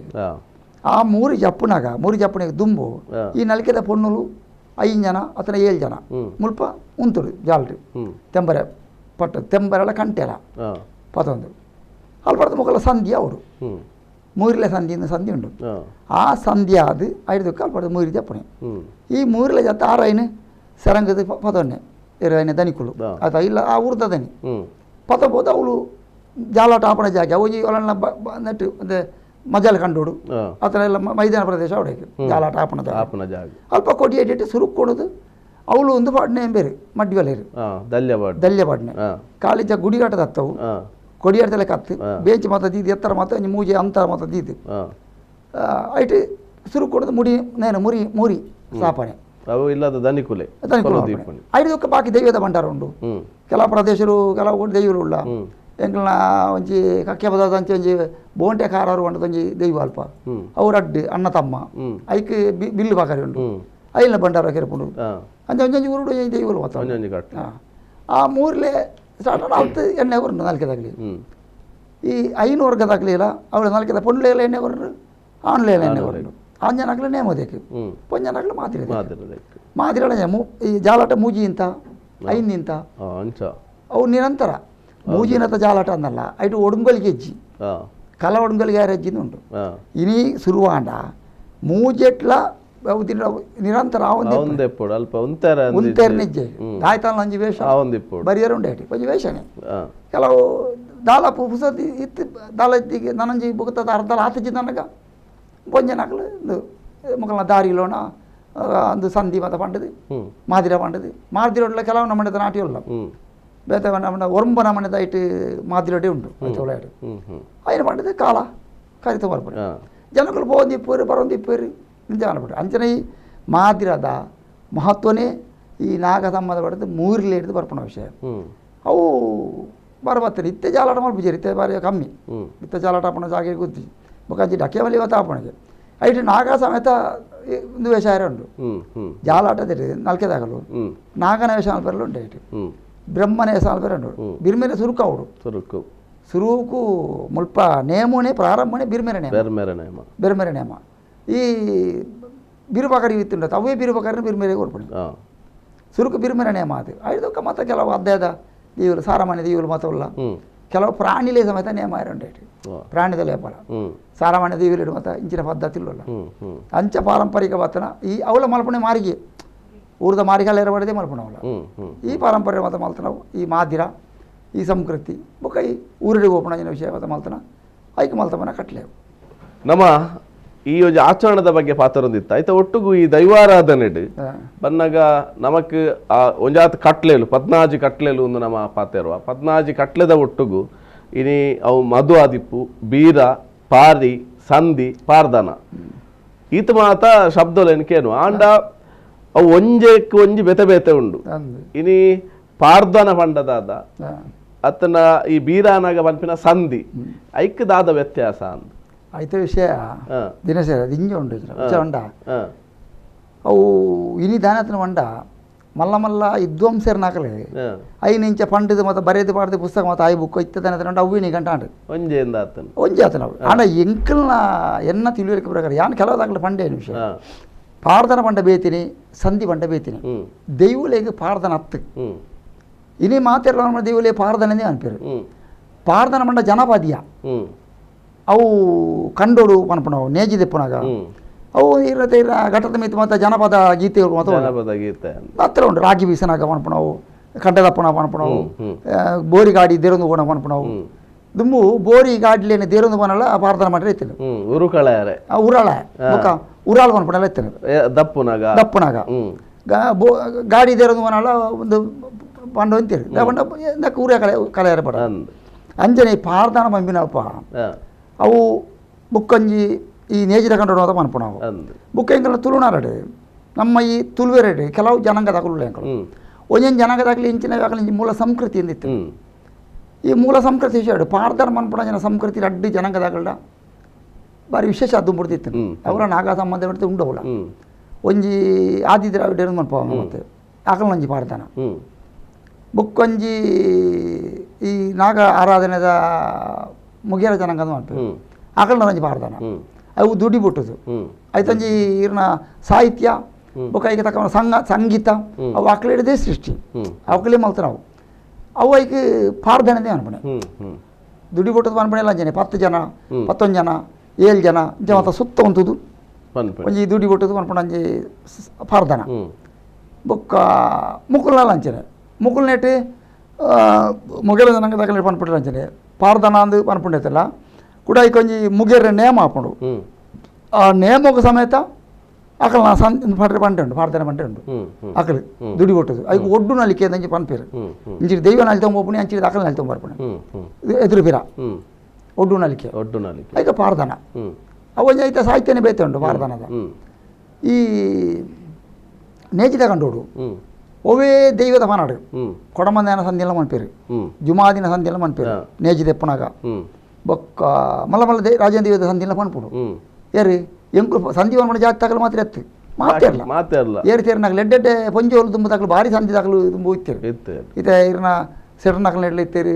ಆ ಮೂರಿ ಜಪ್ಪಣಿಗೆ ದುಂಬು ಈ ನಲ್ಕೆದ ಪೊಣ್ಣುಲು 5 ಜನ ಅಥವಾ 7 ಜನ ಮುಲ್ಪ ಉಂತುಡು ಜಾಲ್ರಿ ತೆಂಬರೆ ಪಟ್ಟು ತೆಂಬರೆಲ್ಲ ಕಂಟೆಲ ಪತೊಂದು ಅಲ್ಲಿ ಪಡೆದ ಮುಖಲ ಸಂಧಿ ಅವರು ಮೂರಿಲೆ ಸಂಧಿಯಿಂದ ಸಂಧಿ ಉಂಟು ಆ ಸಂಧಿ ಅದು ಐದಕ್ಕೆ ಅಲ್ಲಿ ಪಡೆದ ಮೂರಿ ಜಪ್ಪಣೆ ಈ ಮೂರಿಲೆ ಜತ್ತ ಆರೈನು ಸರಂಗದ ಪದೊನ್ನೆ ಇರೈನೆ ದನಿಕುಲು ಆಯ್ತಾ ಇಲ್ಲ ಆ ಊರ್ದ ದನಿ ಪದ ಬೋದು ಅವಳು ಜಾಲಾಟ ಆಪಣ ಜಾಗ ಹೋಗಿ ಅವಳನ್ನ ನೆಟ್ಟು ಅಂದರೆ ಮಜಾಲ್ ಕಂಡೋಡು ಆ ಥರ ಎಲ್ಲ ಮೈದಾನ ಪ್ರದೇಶ ಅವಳಿಗೆ ಜಾಲಾಟ ಆಪಣ ಜಾಗ ಅಲ್ಪ ಕೊಡಿ ಇಟ್ಟಿಟ್ಟು ಸುರುಕ್ಕೊಡೋದು ಅವಳು ಒಂದು ಪಾಡ್ನೆ ಬೇರೆ ಮಡ್ಡಿವಲೇರು ದಲ್ಯ ಪಾಡ್ನೆ ಕಾಳಿಜ ಗುಡಿಗಾಟದ ಹತ್ತವು ಕೊಡಿಯಾಡ್ತಲೆ ಕತ್ತು ಬೇಂಚ್ ಮಾತ ದೀದಿ ಎತ್ತರ ಮಾತ ಮೂಜೆ ಅಂತರ ಮಾತ ದೀದಿ ಐಟು ಸುರುಕ್ಕೊಡೋದು ಮುರಿ ಸಾಪಣೆ ಅವು ಇಲ್ಲದ ದನಿಕುಲೆ ಐದು ಬಾಕಿ ದೈವದ ಭಂಡಾರ ಉಂಡು ಕೆಲವು ಪ್ರದೇಶರು ಕೆಲವು ದೈವರು ಉಳ್ಳ ಎಂಕಲ್ನ ಒಂಜಿ ಕಕ್ಕೆ ಪದಾರ್ಥ ಅಂಚೆ ಒಂಜಿ ಬೋಂಟೆ ಕಾರರು ಉಂಟು ಒಂಜಿ ದೈವ ಅಲ್ಪ ಅವ್ರು ಅಡ್ಡು ಅಣ್ಣ ತಮ್ಮ ಐಕ್ ಬಿಲ್ಲು ಬಾಕರಿ ಉಂಟು ಐಲ್ನ ಭಂಡಾರ ಕೆರಪುಂಡು ಅಂಚೆ ಒಂಜೊಂಜಿ ಊರುಡು ದೈವರು ಮಾತ್ರ ಆ ಮೂರ್ಲೆ ಸ್ಟಾರ್ಟ್ ಆಲ್ತು ಎಣ್ಣೆ ಬರುಂಡು ನಾಲ್ಕೆದಾಗಲಿ ಈ 5 ವರ್ಗದಾಗಲಿ ಇಲ್ಲ ಅವಳ ನಾಲ್ಕೆದ ಪೊಂಡ್ಲೆಲ್ಲ ಎಣ್ಣೆ ಬರುಂಡು ಆನ್ಲೆಲ್ಲ ಎಣ್ಣೆ ಬರುಂಡು ಆಂಜನಾಗ್ಲೆ ನೇಮೋದಕ್ಕೆ ಪೊಂಜನಾಗ್ಲೆ ಮಾತಿರ ಈ ಜಾಲಾಟ ಮೂಜಿ ಇಂತ 5 ಇಂತ ಅವು ನಿರಂತರ ಮೂಜಿನತ ಜಾಲಾಟ ಅನ್ನಲ್ಲ ಐಟು ಒಡುಂಗಲಿಗೆ ಹೆಜ್ಜಿ ಕಲ ಒಡುಂಗಲಿಗೆ ಯಾರು ಹೆಜ್ಜಿಂದು ಉಂಟು ಇನಿ ಶುರುವಾಂಡ ಮೂಜೆಟ್ಲ ನಿರಂತರ ಉಂತೆರ್ನಿಜ್ಜೆ ದಾಯ್ತಾನ ಒಂಜಿ ವೇಷ ಬರಿಯರು ಉಂಡೆ ಒಂಜಿ ವೇಷನೆ ಕೆಲವು ದಾಲ ಪುಸತಿ ಇತ್ತು ದಾಲ ಇತ್ತಿಗೆ ನನಂಜಿ ಬುಗುತ್ತದ ಅರ್ಧಲ ಆತಜ್ಜಿ ನನಗ ಪೊಂಜನಾಗ್ಲು ಮುಖಲ್ನ ದಾರಿಲೋಣ ಒಂದು ಸಂಧಿ ಮತ ಪಂಡದು ಮಾದಿರ ಪಂಡದು ಮಾದಿರೋಡ್ಲ ಕೆಲವು ನಮ್ಮನೆ ನಾಟಿಯಲ್ಲ ಬೇತ ನಮ್ಮ ಒರಂಬ ನಮ್ಮನೆದ ಐಟು ಮಾದಿರೋಡೆ ಉಂಟು ಚೋಳಾಡು ಐನು ಪಂಡದು ಕಾಲ ಕರಿತ ಬರ್ಪಣೆ ಜನಗಳು ಪೋಂದಿಪ್ಪೇರು ಬರೋಂದಿಪ್ಪೇರು ಇಂಚ ಅನ್ಬಿಟ್ಟು ಅಂಚನೆ ಈ ಮಾದಿರದ ಮಹತ್ವನೇ ಈ ನಾಗ ಸಂಬಂಧಪಟ್ಟದ್ದು ಮೂರಿಲೆ ಹಿಡಿದು ಬರ್ಪಣ ವಿಷಯ ಅವು ಬರಬತ್ತಾರೆ ಇತ್ತೆ ಜಾಲಾಟ ಮಾಡ್ಬಿಜಾರಿ ಇತ್ತೆ ಬಾರಿ ಕಮ್ಮಿ ಇತ್ತೆ ಜಾಲಾಟ ಅಪ್ಪಣ ಜಾಗೆ ಗುದ್ದಿ ಬೊಕ್ಕಂಚಿ ಡಕ್ಕೆ ಮಲ್ಲಿ ಇವತ್ತು ಅಪ್ಪಣಿಗೆ ಐಟು ನಾಗ ಸಮೇತ ಒಂದು ವೇಷಾರ ಉಂಟು ಜಾಲಾಟದ ನಲ್ಕೆದಾಗಲು ನಾಗನ ವೇಷ ಅಲ್ಪರಲು ಉಂಟು ಐಟು ಬ್ರಹ್ಮನ ವೇಷ ಅಲ್ಪರ ಉಂಟು ಬಿರ್ಮೆನೆ ಸುರುಕು ಅವಡು ಸುರುಕು ಮುಲ್ಪ ನೇಮನೆ ಪ್ರಾರಂಭನೆ ಬಿರ್ಮೆರೆ ನೇಮ ಈ ಬಿರುಬಕರಿ ಇತ್ತುಂಡ ಅವೇ ಬಿರುಬಕರಿನ ಬಿರ್ಮೆರೆ ಕೊಡ್ಪಣಿ ಸುರುಕು ಬಿರ್ಮೆರೆ ನೇಮ ಅದು ಐದಕ್ಕ ಮತ್ತೆ ಕೆಲವು ಅಧ್ಯಾಯದ ದೀవులు ಸಾರಮಾನ್ಯ ದೀవులు ಮತವಲ್ಲ ಕೆಲವು ಪ್ರಾಣಿಲೇ ಸಮೇತ ನೇಮ ಇರಂಡು ಪ್ರಾಣಿದ ಲೇಪಲ ಸಾರಮಾನ್ಯ ದೀవులు ಮತ ಇಂಚಿನ ಪದ್ಧತಿಲ್ಲ ಅಂಚ ಪಾರಂಪರಿಕ ವತನ ಈ ಅವಳ ಮಲ್ಪಣೆ ಮಾರಿಗೆ ಊರದ ಮಾರಿಗೆಲ್ಲ ಎರಬಡದೆ ಮಲ್ಪಣವಲ್ಲ ಈ ಪಾರಂಪರ್ಯ ಮತ ಮಲ್ತನವು ಈ ಮಾದಿರ ಈ ಸಂಸ್ಕೃತಿ ಬೊಕ್ಕ ಈ ಊರಡಿ ಓಪಣಜಿನ ವಿಷಯ ಮತ ಮಲ್ತನ ಐಕೆ ಮಲ್ತಮನ ಕಟ್ಲೇವು ನಮ್ಮ ಈ ಆಚರಣದ ಬಗ್ಗೆ ಪಾತ್ರೊಂದಿತ್ತ ಆಯ್ತಾ ಒಟ್ಟಿಗೂ ಈ ದೈವಾರಾಧನೆಡು ಬನ್ನಾಗ ನಮಕ್ ಒಂಜಾತ್ ಕಟ್ಲೇಲು 14 ಕಟ್ಲೇಲು ಒಂದು ನಮ್ಮ ಪಾತೆರುವ 14 ಕಟ್ಲೆದ ಒಟ್ಟಿಗೂ ಇನಿ ಅವು ಮಧು ಆದಿಪ್ಪು ಬೀರ ಪಾರಿ ಸಂಧಿ ಪಾರ್ದನ ಈತ ಮಾತ ಶಬ್ದಲು ಎನ್ಕೇನು ಆಂಡ ಅವು ಒಂಜೆಕ್ ಒಂಜಿ ಬೆತೆ ಬೆತೆ ಉಂಡು ಇನಿ ಪಾರ್ದನ ಪಂಡದಾದ ಅತನ ಈ ಬೀರಾನಾಗ ಪನ್ಪಿನ ಸಂಧಿ ಐಕ್ಯದಾದ ವ್ಯತ್ಯಾಸ ಅಂತ అయితే ವಿಷಯ ದಿನಸೇರ ಅದು ಹಿಂಗೆ ಉಂಡು ಹೊಂಡ ಅವು ಇನಿ ದಾನತನ ಹೊಂಡ ಮಲ್ಲ ಮಲ್ಲ ವಿದ್ವಾಂಸರ ನಾಕಲೆ ಐದು ಇಂಚ ಪಂಡಿದು ಮತ್ತು ಬರೆದು ಪಾಡ್ದು ಪುಸ್ತಕ ಮತ್ತು ಆಯ್ ಬುಕ್ ಇತ್ತ ದಾನತನ ಅವು ಇನಿ ಗಂಟ ಆಂಡು ಒಂಜೆ ಆತನ ಆಂಡ ಎಂಕಲ್ನ ಎನ್ನ ತಿಳಿಯೋಕೆ ಪ್ರಕಾರ ಯಾನು ಕೆಲವು ದಾಖಲೆ ಪಂಡೆ ವಿಷಯ ಪಾರ್ದನ ಪಂಡ ಬೇತೀನಿ ಸಂಧಿ ಪಂಡ ಬೇತೀನಿ ದೈವಲೇಗೆ ಪಾರ್ದನ ಹತ್ತು ಇನಿ ಮಾತೆಲ್ಲ ದೈವಲೇ ಪಾರ್ದನೇ ಅನ್ಪೇರು ಪಾರ್ದನ ಪಂಡ ಜನಪದಿಯ ಅವು ಕಂಡೋಡು ಪನ್ಪಣವು ನೇಜಿ ದೆಪ್ಪನಾಗ ಅವು ಇರತ್ತೆ ಘಟ್ಟದ ಮಿತ್ ಮತ್ತು ಜನಪದ ಗೀತೆಗಳು ಮತ್ತು ಹತ್ರ ಉಂಟು ರಾಗಿ ಬೀಸನಾಗ ಪನ್ಪಣವು ಕಂಡದಪ್ಪನ ಪನ್ಪಣವು ಬೋರಿ ಗಾಡಿ ದೇರೊಂದು ಓಣ ಪನ್ಪಣವು ದುಮ್ಮು ಬೋರಿ ಗಾಡಿಲೇನೆ ದೇರೊಂದು ಪನಲ್ಲ ಪ್ರಾರ್ಥನೆ ಮಾಡಿ ಇತ್ತೇನೆ ಉರಾಳ ಉರಾಳ್ ಪನ್ಪಣಲ್ಲ ಇತ್ತೇನೆ ದಪ್ಪನಾಗ ಗಾಡಿ ದೇರೊಂದು ಪನಲ್ಲ ಒಂದು ಪಂಡು ಅಂತೀರಿ ಪಂಡ ಊರ ಕಳೆಯರ ಪಡ ಅಂಜನೆ ಪ್ರಾರ್ಥನೆ ಪಂಪಿನಪ್ಪ ಅವು ಬುಕ್ಕಂಜಿ ಈ ನೇಜಿದ ಕಂಡು ಅಂತ ಪನ್ಪಣವು ಬುಕ್ಕ ಎಂಕಲ್ಲ ತುಳುನಾರಡೆ ನಮ್ಮ ಈ ತುಳುವೆರೆಡೆ ಕೆಲವು ಜನಾಂಗದಾಗಲು ಎಂಕಲು ಒಂದೊಂದು ಜನಾಂಗದಾಗಲಿ ಇಂಚಿನ ಮೂಲ ಸಂಸ್ಕೃತಿ ಎಂದಿತ್ತು ಈ ಮೂಲ ಸಂಸ್ಕೃತಿ ವಿಷಯ ಪಾರ್ದನ ಮನ್ಪಣ ಜನ ಸಂಸ್ಕೃತಿ ಅಡ್ಡಿ ಜನಾಂಗದಾಗಲ ಬಾರಿ ವಿಶೇಷ ಅದು ಮುಡ್ದಿತ್ತು ಅವರ ನಾಗ ಸಂಬಂಧ ಬಿಡ್ತು ಉಂಡವಲ್ಲ ಒಂಜಿ ಆದಿ ದ್ರಾವಿಡ ಮನ್ಪ ಮತ್ತೆ ಆಕಲ್ನಂಜಿ ಪಾರ್ದನ ಬುಕ್ಕೊಂಜಿ ಈ ನಾಗ ಆರಾಧನೆದ ಮುಗಿಯರ ಜನಾಂಗದ ಮಾಡ್ತೀವಿ ಆಕಲ್ನ ಒಂಜಿ ಪಾರ್ದನ ಅವು ದುಡಿ ಬಿಟ್ಟದು ಆಯ್ತಂಜಿ ಇರ್ನ ಸಾಹಿತ್ಯ ಬೊಕ್ಕ ಈಗ ತಕ್ಕ ಸಂಗೀತ ಅವು ಆಕಳ ಹಿಡಿದೇ ಸೃಷ್ಟಿ ಅವಕಲೇ ಮಲ್ತ ನಾವು ಅವು ಐಕೆ ಪಾರ್ದನೆದೇ ಅನ್ಪಣೆ ದುಡಿ ಬಿಟ್ಟದು ಅನ್ಪಣೆ ಎಲ್ಲ ಅಂಜನೆ 10 ಜನ 11 ಜನ 7 ಜನ ಇಂಚ ಮತ್ತ ಸುತ್ತ ಹೊಂತದು ಒಂಜಿ ದುಡಿ ಬಿಟ್ಟದು ಅನ್ಪಣೆ ಪಾರ್ದನ ಬೊಕ್ಕ ಮುಕುಲ್ನಲ್ಲ ಅಂಚನೆ ಮುಕುಲ್ನೇಟ್ ಮುಗಿಲ ಜನಾಂಗದಾಗಲೇ ಪನ್ಪುಟ್ಟ ಅಂಚನೆ ಪಾರ್ದನ ಅಂದು ಪನ್ಪುಂಡೈತಲ್ಲ ಕೂಡ ಈ ಕೊಂಜಿ ಮುಗಿಯರ ನೇಮ ಹಾಕೊಂಡು ಆ ನೇಮಕ್ಕೆ ಸಮೇತ ಅಕಲ್ ನಾ ಪಂಡ್ರೆ ಪಂಟೆ ಉಂಟು ಪಾರ್ದನ ಪಂಟೆ ಉಂಟು ಅಕಲ್ ದುಡಿ ಕೊಟ್ಟದು ಅದಕ್ಕೆ ಒಡ್ಡು ನಲಿಕೆ ಅಂಚಿ ಪನ್ಪೇರು ಇಂಚಿರಿ ದೈವ ನಲಿ ತೊಂಬೋಪುಣಿ ಅಂಚಿರಿ ಅಕಲ್ ನಲಿ ತೊಂಬರ್ಪಣೆ ಎದುರು ಪಿರ ಒಡ್ಡು ನಲಿಕೆ ಅದಕ್ಕೆ ಪಾರ್ದನ ಅವೊಂದು ಐತೆ ಸಾಹಿತ್ಯನೇ ಬೇತೆ ಉಂಟು ಪಾರ್ದನದ ಈ ನೇಜಿದ ಕಂಡೋಡು ಒವೇ ದೈವದ ಪನಾಡು ಕೊಡಮಂದಿನ ಸಂಧಿಯೆಲ್ಲ ಮನ್ಪೇರು ಜುಮಾದಿನ ಸಂಧಿಯೆಲ್ಲ ಮನ್ಪೇರು ನೇಜಿ ದೆಪ್ಪನಾಗ ಬೊಕ್ಕ ಮಲ್ಲ ಮಲ್ಲ ರಾಜೇಂದ್ರ ದೈವದ ಸಂಧಿಯೆಲ್ಲ ಪನ್ಪುಡು ಏರಿ ಎಂಕು ಸಂಧಿ ಪನ್ಪುಣ ಜಾತಿ ತಗಲು ಮಾತ್ರ ಎತ್ತು ಮಾತೇರಲ್ಲ ಏರಿ ತೇರಿನಾಗ ಲೆಡ್ಡೆ ಪೊಂಜಿ ಹೊಲು ತುಂಬ ತಗಲು ಭಾರಿ ಸಂಧಿ ತಗಲು ತುಂಬ ಹೋಗ್ತೀರಿ ಇತ ಇರ್ನ ಸೆಡ್ರ ನಕಲು ನೆಡ್ಲಿತ್ತೀರಿ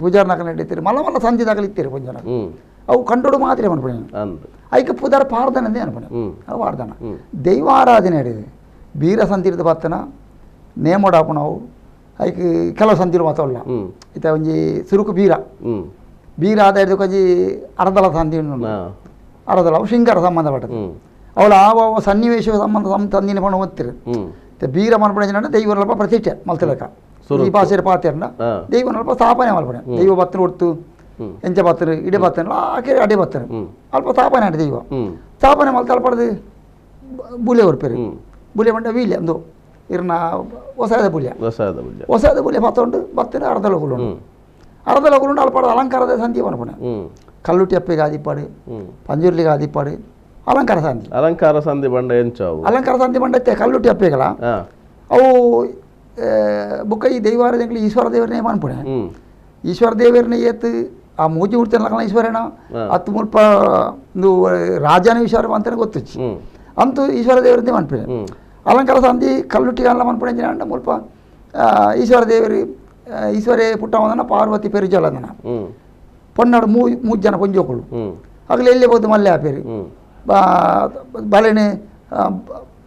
ಪೂಜಾರ ನಕಲು ನೆಡ್ಲಿತ್ತೀರಿ ಮಲ್ಲ ಮಲ್ಲ ಸಂಧಿ ತಗಲು ಇತ್ತೀರಿ ಪೊಂಜನ ಅವು ಕಂಡೋಡು ಮಾತ್ರ ಅನ್ಪಣೆ ಐಕೆ ಪುದಾರ ಪಾರ್ದನೆ ಅನ್ಪಣೆ ಅವು ಪಾರ್ದನ ದೈವಾರಾಧನೆ ಹಿಡಿದು ಬೀರ ಸಂತಿರದ ಬತ್ತನ ನೇಮೋಡಾಪಣವು ಐಕೆ ಕೆಲವು ಸಂತಿರು ಮಾತವಲ್ಲ ಇತ ಒಂಜಿ ಸುರುಕು ಬೀರ ಆದ ಹಿಡಿದು ಕೊಂಜಿ ಅರದಲ ಸಂಧಿ ಅರದಲ ಅವು ಶೃಂಗಾರ ಸಂಬಂಧಪಟ್ಟದು ಅವಳು ಆವ ಸನ್ನಿವೇಶ ಸಂಬಂಧ ತಂದಿನ ಪಣ ಓದ್ತಿರು ಬೀರ ಮನ್ಪಣೆ ದೈವನಲ್ಪ ಪ್ರತಿಷ್ಠೆ ಮಲ್ತಲಕ ಈ ಭಾಷೆ ಪಾತ್ರೆನ ದೈವನಲ್ಪ ಸ್ಥಾಪನೆ ಮಲ್ಪಣೆ ದೈವ ಬತ್ತನ ಒಡ್ತು ಎಂಚ ಬತ್ತರು ಇಡೆ ಬತ್ತನ ಆಕೆ ಅಡೆ ಬತ್ತರು ಅಲ್ಪ ಸ್ಥಾಪನೆ ಆಡಿ ದೈವ ಸ್ಥಾಪನೆ ಮಲ್ತ ಅಲ್ಪಡ್ದು ಬುಲೆ ಹೊರ್ಪೇರು ಬುಲೆ ಮಂಡ ವೀಲ್ಯ ಒಂದು ಇರ್ನ ಹೊಸದ ಬುಲ್ಯ ಪತ್ತೊಂಡು ಬತ್ತನ ಅರ್ಧ ಲಗುಲು ಅಲ್ಪಡ ಅಲಂಕಾರದ ಸಂಧಿ ಪನ್ಪಣೆ ಕಲ್ಲುಟ್ಟಿ ಅಪ್ಪಿಗೆ ಆದಿಪ್ಪಾಡು ಪಂಜುರ್ಲಿಗೆ ಆದಿಪ್ಪಾಡು ಅಲಂಕಾರ ಸಂಧಿ ಅಲಂಕಾರ ಸಂಧಿ ಬಂಡ ಎಂಚಾವು ಅಲಂಕಾರ ಸಂಧಿ ಬಂಡತ್ತೆ ಕಲ್ಲುಟ್ಟಿ ಅಪ್ಪೇಗಲ ಅವು ಬುಕ್ಕ ಈ ದೈವಾರಾಧನೆಗಳು ಈಶ್ವರ ದೇವರನ್ನೇ ಮಾಡ್ಪುಣೆ ಈಶ್ವರ ದೇವರನ್ನ ಏತ್ ಆ ಮೂಜಿ ಉಡ್ತಾನಲ್ಲ ಈಶ್ವರನ ಹತ್ತು ಮುಲ್ಪ ಒಂದು ರಾಜನ ವಿಚಾರ ಅಂತಾನೆ ಗೊತ್ತಿಚ್ಚಿ ಅಂತೂ ಈಶ್ವರ ದೇವರನ್ನೇ ಮಾಡ್ಪುಣೆ ಅಲಂಕಾರ ಸಂಧಿ ಕಲ್ಲುಟ್ಟಿಗೆಲ್ಲ ಮಾಡ್ಪುಣೆ ಅಂಡ ಮುಲ್ಪ ಈಶ್ವರ ದೇವರು ಈಶ್ವರೇ ಪುಟ್ಟವನ ಪಾರ್ವತಿ ಪೆರಿಜಲದನ ಪೊನ್ನಾಡು ಮೂಜು ಜನ ಪೊಂಜೋಕೊಳ್ಳು ಆಗಲೇ ಎಲ್ಲೇ ಹೋದು ಮಲ್ಲೆ ಆಪೇರಿ ಬಲೆನೆ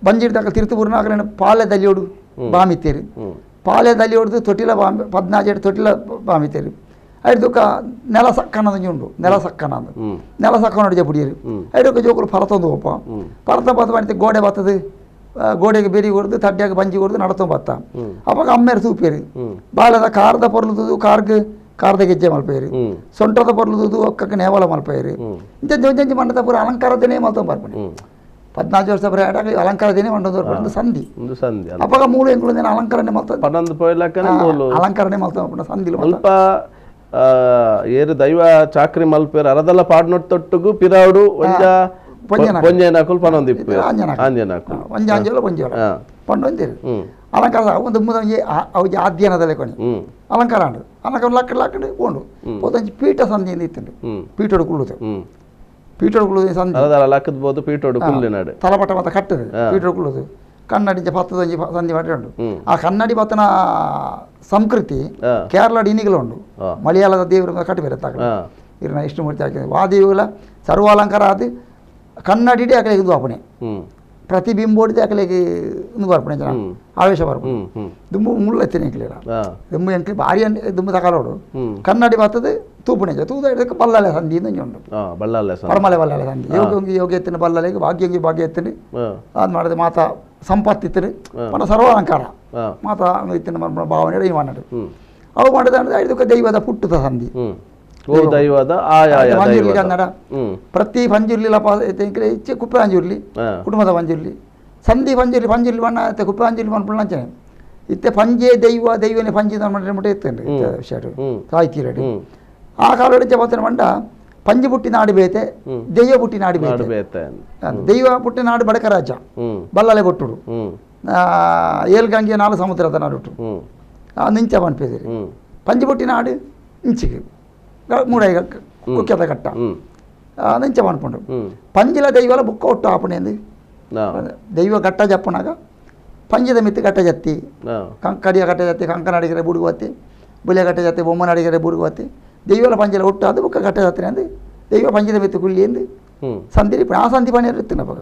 ಬಂಜಿಡ್ದಾಗ ತಿರುತುಬೂರ್ನ ಆಗಲೇ ಪಾಲೆ ದಲಿಯೋಡು ಬಾಮಿತ್ತೇರಿ ಪಾಲೆ ದಲಿಯೋಡ್ದು ತೊಟ್ಟಿಲ ಬಾಮಿ 14 ತೊಟ್ಟಿಲ ಬಾಮಿತ್ತೇರಿ ಐದುಕ ನೆಲ ಸಕ್ಕನದ ಉಂಡು ನೆಲ ಸಕ್ಕನ ಅಂದ ನೆಲ ಸಕ್ಕ ನೋಡಿ ಪುಡಿಯರಿ ಐದಕ್ಕ ಜೋಕುಲು ಪರತೊಂದು ಒಪ್ಪ ಪರತ ಬತ್ತ ಮಾಡಿతే ಗೋಡೆ ಬತ್ತದು ಗೋಡೆಗೆ ಬೆರಿ ಹೊಡೆದು ತಡ್ಡಿಯಾಗ ಬಂಜಿ ಹೊಡೆದು ನಡತೊ ಬತ್ತ ಅವಾಗ ಅಮ್ಮೇರು ತೂಪೇರಿ ಬಾಲದ ಕಾರದ ಪೊರ್ಲುದು ಕಾರ್ದ ಗೆಜ್ಜೆ ಮಲ್ಪೇರಿ ಸೊಂಟದ ಪೊರ್ಲುದು ಒಕ್ಕಕ್ಕೆ ನೇವಲ ಮಲ್ಪೇರಿ ಇಂಚಂಚಿ ಮಂಡದ ಪೂರ ಅಲಂಕಾರದನೇ ಮಲ್ತೊ ಬರ್ಪಣಿ 14 ವರ್ಷ ಬರೀ ಆಡಾಗ ಅಲಂಕಾರದೇನೆ ಮಂಡದ ಸಂಧಿ ಅವಾಗ ಮೂಳು ಎಂಗಳು ಅಲಂಕಾರನೇ ಮಲ್ತ ಅಲಂಕಾರನೇ ಮಲ್ತ ಸಂಧಿ ಸ್ವಲ್ಪ ಏರು ದೈವ ಚಾಕ್ರಿ ಮಲ್ಪೇರು ಅರದಲ್ಲ ಪಾಡ್ನೊಟ್ಟು ತೊಟ್ಟುಗು ಪಿರಾಡು ಒಂಜ ಪೊಂಜೇನಾಕುಲ್ ಪನೊಂದಿಪ್ಪು ಆಂಜನಾಕು ಒಂಜಾಂಜೋಲ ಪೊಂಜೋಲ ಪಂಡೊಂದಿರು ಅಲಂಕಾರ ಒಂದು ಅವು ಆದ್ಯಾನದಲ್ಲೇ ಕೊನೆ ಅಲಂಕಾರ ಅಂಡು ಅಲಂಕಾರ ಲಕ್ಕಡು ಪೋಂಡು ಪೋದಂಜಿ ಪೀಠ ಸಂಧಿಯಿಂದ ಇತ್ತಂಡು ಪೀಠೋಡು ಕುಳ್ಳುದು ಪೀಠೋಡು ಕುಳ್ಳುದು ಸಂಧಿ ಲಕ್ಕದ್ಬೋದು ಪೀಠೋಡು ಕುಳ್ಳಿನಾಡು ತಲಪಟ ಮತ್ತೆ ಕಟ್ಟದು ಪೀಠೋಡು ಕುಳ್ಳುದು ಕನ್ನಡಿ ಪತ್ತದೊಂಜಿ ಸಂಧಿ ಮಾಡಿ ಉಂಡು ಆ ಕನ್ನಡಿ ಪತ್ತನ ಸಂಸ್ಕೃತಿ ಕೇರಳದ ಇನಿಗಳು ಉಂಡು ಮಲಯಾಳದ ದೇವರು ಕಟ್ಟಿ ಬೇರೆ ತಗ ಇರನ ಇಷ್ಟು ಮೂರ್ತಿ ಹಾಕಿದೆ ವಾದೇವಿಗಳ ಸರ್ವಾಲಂಕಾರ ಅದು ಕನ್ನಡಿಡಿ ಅಕಲಿಗೆ ಇದು ಅಪ್ಪಣೆ ಪ್ರತಿಬಿಂಬೋಡಿದೆ ಅಕಲಿಗೆ ಒಂದು ಬರ್ಪಣೆ ಜನ ಆವೇಶ ಬರ್ಪಣೆ ದುಂಬು ಮುಳ್ಳೆತ್ತಿನ ಎಂಕ್ಲಿರ ದುಂಬು ಎಂಕ್ಲಿ ಭಾರಿ ದುಂಬು ತಕಾಲೋಡು ಕನ್ನಡಿ ಬರ್ತದೆ ತೂಪುಣೆ ತೂದ ಹಿಡಿದಕ್ಕೆ ಬಲ್ಲಾಲೆ ಸಂಧಿ ಉಂಟು ಪರಮಲೆ ಬಲ್ಲಾಲೆ ಸಂಧಿ ಯೋಗ ಎತ್ತಿನ ಬಲ್ಲಲೆಗೆ ಭಾಗ್ಯ ಎತ್ತಿನ ಅದು ಮಾಡಿದೆ ಮಾತಾ ಸಂಪತ್ತಿತ್ತನು మన ಸರ್ವಾಲಂಕಾರ ಮಾತಾ ಇತ್ತಿನ ಭಾವನೆ ಈ ಮಾಡು ಅವು ಮಾಡಿದ ಐದಕ್ಕೆ ದೈವದ ಪುಟ್ಟದ ಸಂಧಿ ದೈವದ ಪಂಜುರ್ಲಿ ಕನ್ನಡ ಪ್ರತಿ ಪಂಜುರ್ಲಿ ಹೆಚ್ಚು ಕುಪ್ಪೆ ಪಂಜುರ್ಲಿ ಕುಟುಂಬದ ಪಂಜುರ್ಲಿ ಸಂಧಿ ಪಂಜುರ್ಲಿ ಬಣ್ಣ ಮತ್ತೆ ಕುಪ್ಪೆ ಪಂಜುರ್ಲಿ ಮನ್ಪುಳ್ಳ ಅಂಚನೆ ಇತ್ತೆ ಪಂಜೆ ದೈವನೇ ಪಂಜಿದ ಮಟ್ಟೆ ಇತ್ತೇನೆ ವಿಷಯ ಸಾಹಿತ್ಯ ರೆಡಿ ಆ ಕಾಲ ಜಪತ್ತಿನ ಮಂಡ ಪಂಜಿ ಪುಟ್ಟಿ ನಾಡು ಬೇತೆ ದೈವ ಪುಟ್ಟಿ ನಾಡು ಬೇತೆ ದೈವ ಪುಟ್ಟಿ ನಾಡು ಬಡಕ ರಾಜ ಬಲ್ಲಲೆ ಕೊಟ್ಟುಡು ಏಳ್ಗಂಗೆ 4 ಸಮುದ್ರದ ನಾಡುಟ್ಟು ನಿಂಚ ಪನ್ಪೇದಿರಿ ಪಂಜಿ ಪುಟ್ಟಿ ನಾಡು ಇಂಚಿಗೆ ಮೂಡೈಗ ಕುಕ್ಕೆದ ಕಟ್ಟ ನಿಂಚ ಪನ್ಪುಂಡು ಪಂಜಿಲ ದೈವಲ ಬುಕ್ಕ ಒಟ್ಟು ಆಪಣೆಂದು ದೈವ ಗಟ್ಟ ಜಪ್ಪನಾಗ ಪಂಜದ ಮಿತ್ತು ಗಟ್ಟ ಜತ್ತಿ ಕಡಿಯ ಗಟ್ಟ ಜತ್ತಿ ಕಂಕನ ಅಡಿಗೆರೆ ಬುಡುಗುವತ್ತಿ ಬುಲೆ ಗಟ್ಟ ಜತ್ತಿ ಬೊಮ್ಮನ ಅಡಿಗೆರೆ ಬುಡುಗುವತ್ತಿ ದೈವಲ ಪಂಜಲ ಒಟ್ಟು ಅದು ಬುಕ್ಕ ಗಟ್ಟ ಜತ್ತಿ ಅಂದು ದೈವ ಪಂಜದ ಮಿತ್ತು ಕುಳ್ಳಿ ಎಂದು ಸಂಧಿ ಆ ಸಂಧಿ ಪಣಿ ಇರ್ತೀನಿ ಅವಾಗ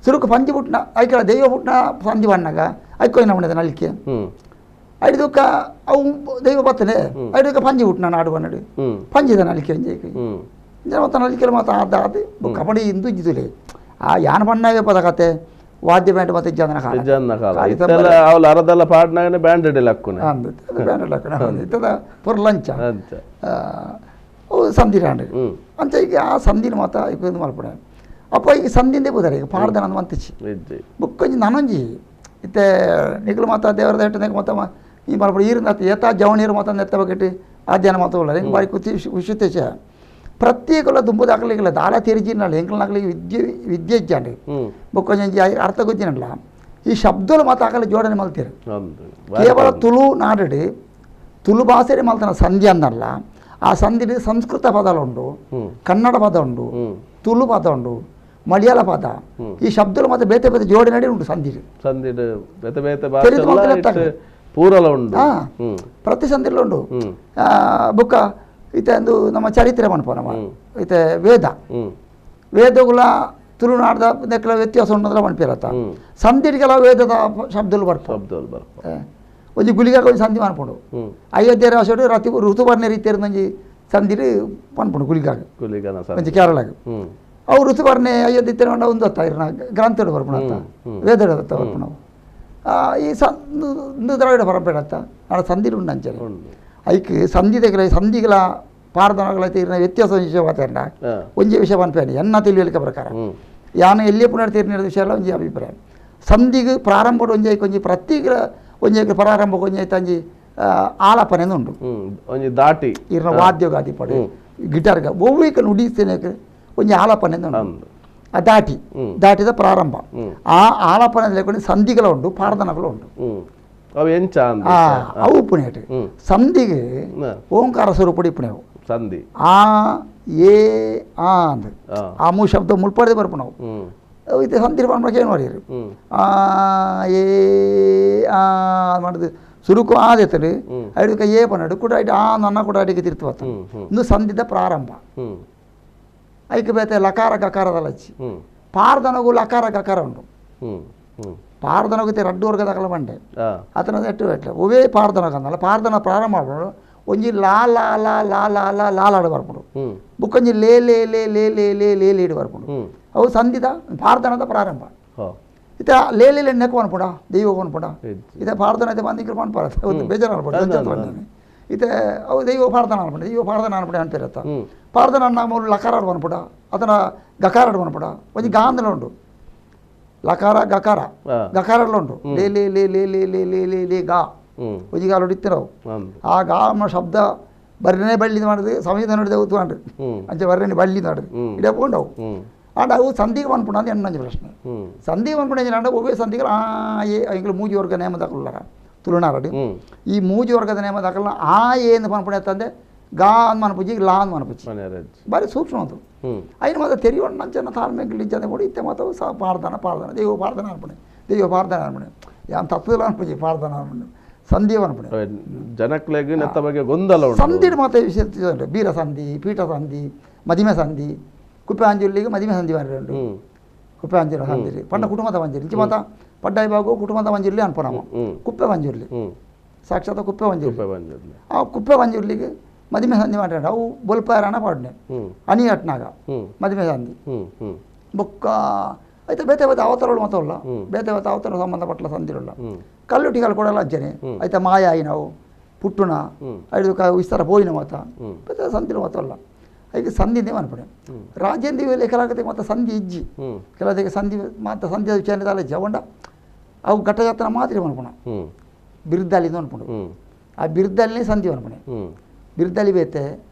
ಸುರುಕು ಪಂಜಿ ಪುಟ್ನ ಐಕಳ ದೈವ ಪುಟ್ನ ಸಂಧಿ ಬಣ್ಣಾಗ ಐಕೋಯ್ನ ಉಂಡದ ನಲಿಕೆ ಐದುಕ ಅವು ದೈವ ಬತ್ತನೆ ಐದುಕ ಪಂಜಿ ಪುಟ್ನ ನಾಡು ಬನ್ನಡು ಪಂಜಿದ ನಲಿಕೆ ಜನ ಮತ್ತ ನಲಿಕೆ ಮಾತ ಅದು ಕಬಡ್ಡಿ ಇಂದು ಇದ್ದುಲೆ ಆ ಯಾನ ಬಣ್ಣವೇ ಪದ ಕತೆ ವಾದ್ಯ ಬ್ಯಾಂಡ್ ಮತ್ತೆ ಜನ ಅರದಲ್ಲ ಪಾಡ್ನಾಗನೆ ಬ್ಯಾಂಡ್ ಲಕ್ಕುನೆ ಇತ್ತದ ಪುರ್ ಲಂಚ ಸಂಧಿ ರಾಂಡ್ ಅಂಚ ಈಗ ಆ ಸಂಧಿನ ಮಾತ ಈಗ ಮಲ್ಪಡೆ ಅಪ್ಪ ಈಗ ಸಂಧಿಂದೇ ಬುದಾರೆ ಈಗ ಪಾಡ್ದ ನಂದು ಮಂತಿಚ್ಚಿ ಬುಕ್ಕೊಂಜಿ ನನೊಂಜಿ ಇತ್ತೆ ನಿಗ್ಲು ಮಾತ ದೇವರದ ಹೆಟ್ಟನೆ ಮತ್ತ ಈ ಮಲ್ಪಡೆ ಈರಿನ ಏತ ಜವಣೀರು ಮಾತ ನೆತ್ತ ಬಗೆಟ್ಟು ಆದ್ಯಾನ ಮಾತ ಉಳ್ಳ ಹೆಂಗೆ ಬಾರಿ ಕುತ್ತಿ ವಿಶುತ್ತೇಶ ಪ್ರತ್ಯೇಕಲ ದುಂಬುದ ಹಾಕಲಿಕ್ಕಿಲ್ಲ ದಾಳ ತೆರಿಜಿನಲ್ಲ ಹೆಂಗ್ಲಾಗ್ಲಿಕ್ಕೆ ವಿದ್ಯೆ ಇಜ್ಜಾಂಡು ಬೊಕ್ಕೊಂಜಿ ಅರ್ಥ ಗೊತ್ತಿನಲ್ಲ ಈ ಶಬ್ದలు ಮಾತು ಹಾಕಲಿ ಜೋಡಣೆ ಮಲ್ತೀರು ಕೇವಲ ತುಳು ನಾಡು ತುಳು ಭಾಷೆಗೆ ಮಲ್ತಾನ ಸಂಧಿ ಅನ್ನಲ್ಲ ಆ ಸಂಧಿಲಿ ಸಂಸ್ಕೃತ ಪದ ಉಂಡು ಕನ್ನಡ ಪದ ಉಂಡು ತುಳು ಪದ ಉಂಡು ಮಲಯಾಳ ಪದ ಈ ಶಬ್ದలు ಮಾತ್ರ ಬೇತೆ ಬೇತೆ ಜೋಡಣೆ ಉಂಟು ಸಂಧಿಲಿ ಪೂರಲ ಉಂಟು ಪ್ರತಿ ಸಂಧಿಲು ಉಂಟು ಬುಕ್ಕ ಇತ್ತೆ ಒಂದು ನಮ್ಮ ಚರಿತ್ರೆ ಮನ್ಪ ನಮ್ಮ ಇತ್ತೆ ವೇದಗಳ ತುಳುನಾಡದ ನೆಕ್ಕಲ ವ್ಯತ್ಯಾಸ ಉಂಟಂದ್ರೆ ಮನ್ಪಿರತ್ತ ಸಂಧಿಗೆಲ್ಲ ವೇದದ ಶಬ್ದలు ಬರ್ಪ ಒಂಜಿ ಗುಲಿಗಾಗ ಒಂದು ಸಂಧಿ ಮನ್ಪುಂಡು ಅಯೋಧ್ಯೆ ರಾಶೋಡು ರತಿ ಋತುವರ್ಣ ರೀತಿಯ ಒಂಜಿ ಸಂಧಿಲಿ ಮನ್ಪುಂಡು ಗುಲಿಗಾಗ ಒಂಜಿ ಕೇರಳಾಗ ಅವು ಋತುವರ್ಣೆ ಅಯೋಧ್ಯೆ ಒಂದು ಹೊತ್ತ ಇರನ ಗ್ರಂಥಡು ಬರ್ಪುಣ ವೇದಡ ಹೊತ್ತ ಬರ್ಪುಣ ಈ ದ್ರಾವಿಡ ಪರಂಪರೆ ನಾಡ ಸಂಧಿಲು ಉಂಡು ಅಂಚನೆ ಐಕ್ ಸಂಧಿಗಳ ಪಾರ್ಧನಗಳೈತೆ ಇರಿನ ವ್ಯತ್ಯಾಸ ವಿಷಯ ಮಾತಾಡ ಒಂಜಿ ವಿಷಯ ಪನ್ಪೇನೆ ಎನ್ನ ತಿಳಿಯಲಿಕ್ಕೆ ಪ್ರಕಾರ ಯಾನು ಎಲ್ಲಿ ಪುನರ್ ತೀರ್ನ ವಿಷಯ ಎಲ್ಲ ಒಂಜಿ ಅಭಿಪ್ರಾಯ ಸಂಧಿಗೆ ಪ್ರಾರಂಭ ಒಂಜಿ ಒಂಜಿ ಪ್ರತಿಗಳ ಒಂಜಿ ಪ್ರಾರಂಭ ಒಂಜಿ ತಂಜಿ ಆಲಾಪನೆ ಉಂಟು ಒಂಜಿ ದಾಟಿ ಇರಿನ ವಾದ್ಯ ಗಾದಿ ಪಡೆ ಗಿಟಾರ್ಗ ಒವ್ವಿಕ ನುಡಿಸ್ತೇನೆ ಒಂಜಿ ಆಲಾಪನೆ ಉಂಟು దాటిದ ప్రారంభ ఆ ఆలాపన లేకుండా సంధిగల ఉండు పార్దనకులు ఉండు ಅವು ಎಂಚ ಅವು ಉಪ್ಪುನೇಟ್ ಸಂಧಿಗೆ ಓಂಕಾರ ಸ್ವರೂಪಡಿ ಇಪ್ಪುನೇವು ಸಂಧಿ ಆ ಏ ಆ ಅಂದ್ ಆ ಮೂರು ಶಬ್ದ ಮುಳ್ಪಡದೆ ಬರ್ಪು ನಾವು ಇದು ಸಂಧಿ ಮಾಡ್ಬೇಕು ಏನು ಮಾಡಿರಿ ಆ ಏ ಆ ಮಾಡಿದ್ ಸುರುಕು ಆದೆತ್ತಡು ಅಡಿಗೆ ಏ ಪನ್ನಡು ಕೂಡ ಆ ನನ್ನ ಕೂಡ ಅಡಿಗೆ ತಿರ್ತವತ್ತ ಇಂದು ಸಂಧಿದ ಪ್ರಾರಂಭ ಐಕೆ ಬೇತೆ ಲಕಾರ ಗಕಾರದಲ್ಲ ಹಚ್ಚಿ ಪಾರ್ದನಗೂ ಲಕಾರ ಗಕಾರ ಉಂಟು ಪಾರ್ದನಗೂ ರಡ್ಡು ವರ್ಗದಾಗಲ ಬಂಡೆ ಅತನ ಎಟ್ಟು ಎಟ್ಲೆ ಒವೇ ಪಾರ್ದನಗ ಅಂದಲ್ಲ ಪಾರ್ದನ ಪ್ರಾರಂಭ ಮಾಡ್ಬಿಡು ಒಂಜಿ ಲಾ ಲಾ ಲಾ ಲಾ ಲಾ ಲಾ ಲಾಲಾಡು ಬರ್ಬಿಡು ಬುಕ್ಕೊಂಜಿ ಲೇ ಲೇ ಲೇ ಲೇ ಲೇ ಲೇ ಲೇ ಲೀಡು ಬರ್ಬಿಡು ಅವು ಸಂಧಿದ ಪಾರ್ದನದ ಪ್ರಾರಂಭ ಇತ ಲೇ ಲೇ ನೆಕ್ಕು ಅನ್ಪುಡ ದೈವ ಅನ್ಪುಡ ಇತ ಪಾರ್ದನ ಐತೆ ಬಂದಿಕ್ರು ಅನ್ಪಾರ ಬೇಜಾರು ಅನ್ಪುಡ ಇತೆ ಅವು ದೈವ ಪ್ರಾರ್ಥನ ಅನ್ಪುಡ ದೈವ ಪ್ರಾರ್ಥನ ಅನ್ಪುಡ ಅನ್ಪಿರತ್ತ ಪ್ರಾರ್ಥನ ಅನ್ನ ಮೂರು ಲಕಾರಾಡು ಅನ್ಪುಡ ಅದನ್ನ ಗಕಾರಾಡು ಅನ್ಪುಡ ಒಂಜಿ ಗಾಂಧಲ ಉಂಟು ಲಕಾರ ಗಕಾರ ಗಕಾರಲ್ಲ ಉಂಟು ಲೇ ಲೇ ಲೇ ಲೇ ಲೇ ಲೇ ಲೇ ಲೇ ಲೇ ಗಾ ಒಂಜಿ ಗಾಲು ಇತ್ತಿರವು ಆ ಗಾ ಶಬ್ದ ಬರ್ರೆನೆ ಬಳ್ಳಿದು ಮಾಡಿದ್ರೆ ಸಂವಿಧಾನ ನೋಡಿದೆ ಗೊತ್ತು ಮಾಡ್ರಿ ಅಂಚೆ ಬರ್ರೆನೆ ಬಳ್ಳಿದು ಮಾಡ್ರಿ ಇಡೇ ಪೋಂಡವು ಆಂಡ ಅವು ಸಂಧಿಗೆ ಅನ್ಪುಣ ಅದು ಎಣ್ಣಂಜು ಪ್ರಶ್ನೆ ಸಂಧಿಗೆ ಅನ್ಪುಣ ಅಂಡ ಒಬ್ಬೇ ಸಂಧಿಗಳು ಏ ಎಂಗ್ಲು ಮೂಜಿ ವರ್ಗ ನೇಮ ದಾಖಲಾರ ತುಳುನಾರಡು ಈ ಮೂಜಿ ವರ್ಗದ ನೇಮ ದಾಖಲ ಆ ಏನು ಅನ್ಪುಣ ತಂದೆ ಗಾ ಅನ್ ಮನಪುಜಿ ಲಾ ಅನ್ ಮನಪುಜಿ ಬಾರಿ ಸೂಕ್ಷ್ಮ ಅದು అయిన ಮಾತ್ರ ತೆರಿಯೋಣ ನಂಚನ ತಾಳ್ಮೆಗಳು ಇಜ್ಜದೆ ಕೂಡ ಇತ್ತೆ ಮಾತು ಸಹ ಪಾರ್ದನ ದೈವ ಪಾರ್ದನ ಅನ್ಪಣೆ ದೈವ ಪಾರ್ದನ ಅನ್ಪಣೆ ಯಾನ್ ತತ್ವದ ಅನ್ಪುಜಿ ಪಾರ್ದನ ಅನ್ಪಣೆ ಸಂಧಿವ ಅನ್ಪಣೆ ಜನಕ್ಲೆಗ್ ನೆತ್ತ ಬಗ್ಗೆ ಗೊಂದಲ ಸಂಧಿಡ್ ಮಾತ್ರ ವಿಷಯ ಬೀರ ಸಂಧಿ ಪೀಠ ಸಂಧಿ ಮದಿಮೆ ಸಂಧಿ ಕುಪ್ಪೆ ಅಂಜುರ್ಲಿಗೆ ಮದಿಮೆ ಸಂಧಿ ಮಾಡಿರಂಡು ಕುಪ್ಪೆ ಅಂಜೂರ ಸಂಧಿರಿ ಪಂಡ ಕುಟುಂಬದ ಮಂಜೂರಿ ಇಂಚಿ ಮಾತ ಪಡ್ಡಾಯಿ ಬಾಗು ಕುಟುಂಬದ ಮಂಜೂರ್ಲಿ ಅನ್ಪಣಮ ಕುಪ್ಪೆ ಮಂಜೂರ್ಲಿ ಸಾಕ್ಷಾತ್ ಕುಪ್ಪೆ ಮಂಜೂರ್ಲಿ ಆ ಕುಪ್ಪೆ ಮಂಜೂರ್ಲಿಗೆ ಮದಿಮೆ ಸಂಧಿ ಮಾಡಿರಂಡು ಅವು ಬೊಲ್ಪಾಯರಣ ಪಾಡ್ನೆ ಅನಿ ಅಟ್ನಾಗ ಮದಿಮೆ ಸಂಧಿ ಬೊಕ್ಕ అయితే ಬೇತೆ ಅವತಾರಗಳು ಮಾತವಲ್ಲ ಬೇತೆ ಅವತಾರ ಸಂಬಂಧಪಟ್ಟ ಸಂಧಿರಲ್ಲ ಕಲ್ಲುಟಿಗಳು ಕೊಡಲ್ಲ ಅಜ್ಜನೆ అయితే ಮಾಯ ಆಯಿನವು ಪುಟ್ಟುನ ಐದು ವಿಸ್ತಾರ ಬೋಯಿನ ಮಾತ ಬೇತೆ ಸಂಧಿರು ಮಾತವಲ್ಲ ಈಗ ಸಂಧಿನೇ ಅನ್ಪಣೆ ರಾಜೇಂದ್ರ ಲೆಕ್ಕಲಾಗತ್ತೆ ಮತ್ತು ಸಂಧಿ ಇಜ್ಜಿ ಕೆಲವರಿಗೆ ಸಂಧಿ ಮಾತ್ರ ಸಂಧಿ ವಿಚಾರ ಜವಂಡ ಅವು ಘಟ್ಟಜಾತನ ಮಾತ್ರ ಅನ್ಪಣ ಬಿರುದ್ದಾಲಿಂದ ಅನ್ಪಣು ಆ ಬಿರುದ್ದಾಲಿನೇ ಸಂಧಿ ಅನ್ಪಣೆ ಬಿರುದ್ದಾಲಿ ಬೇತೆ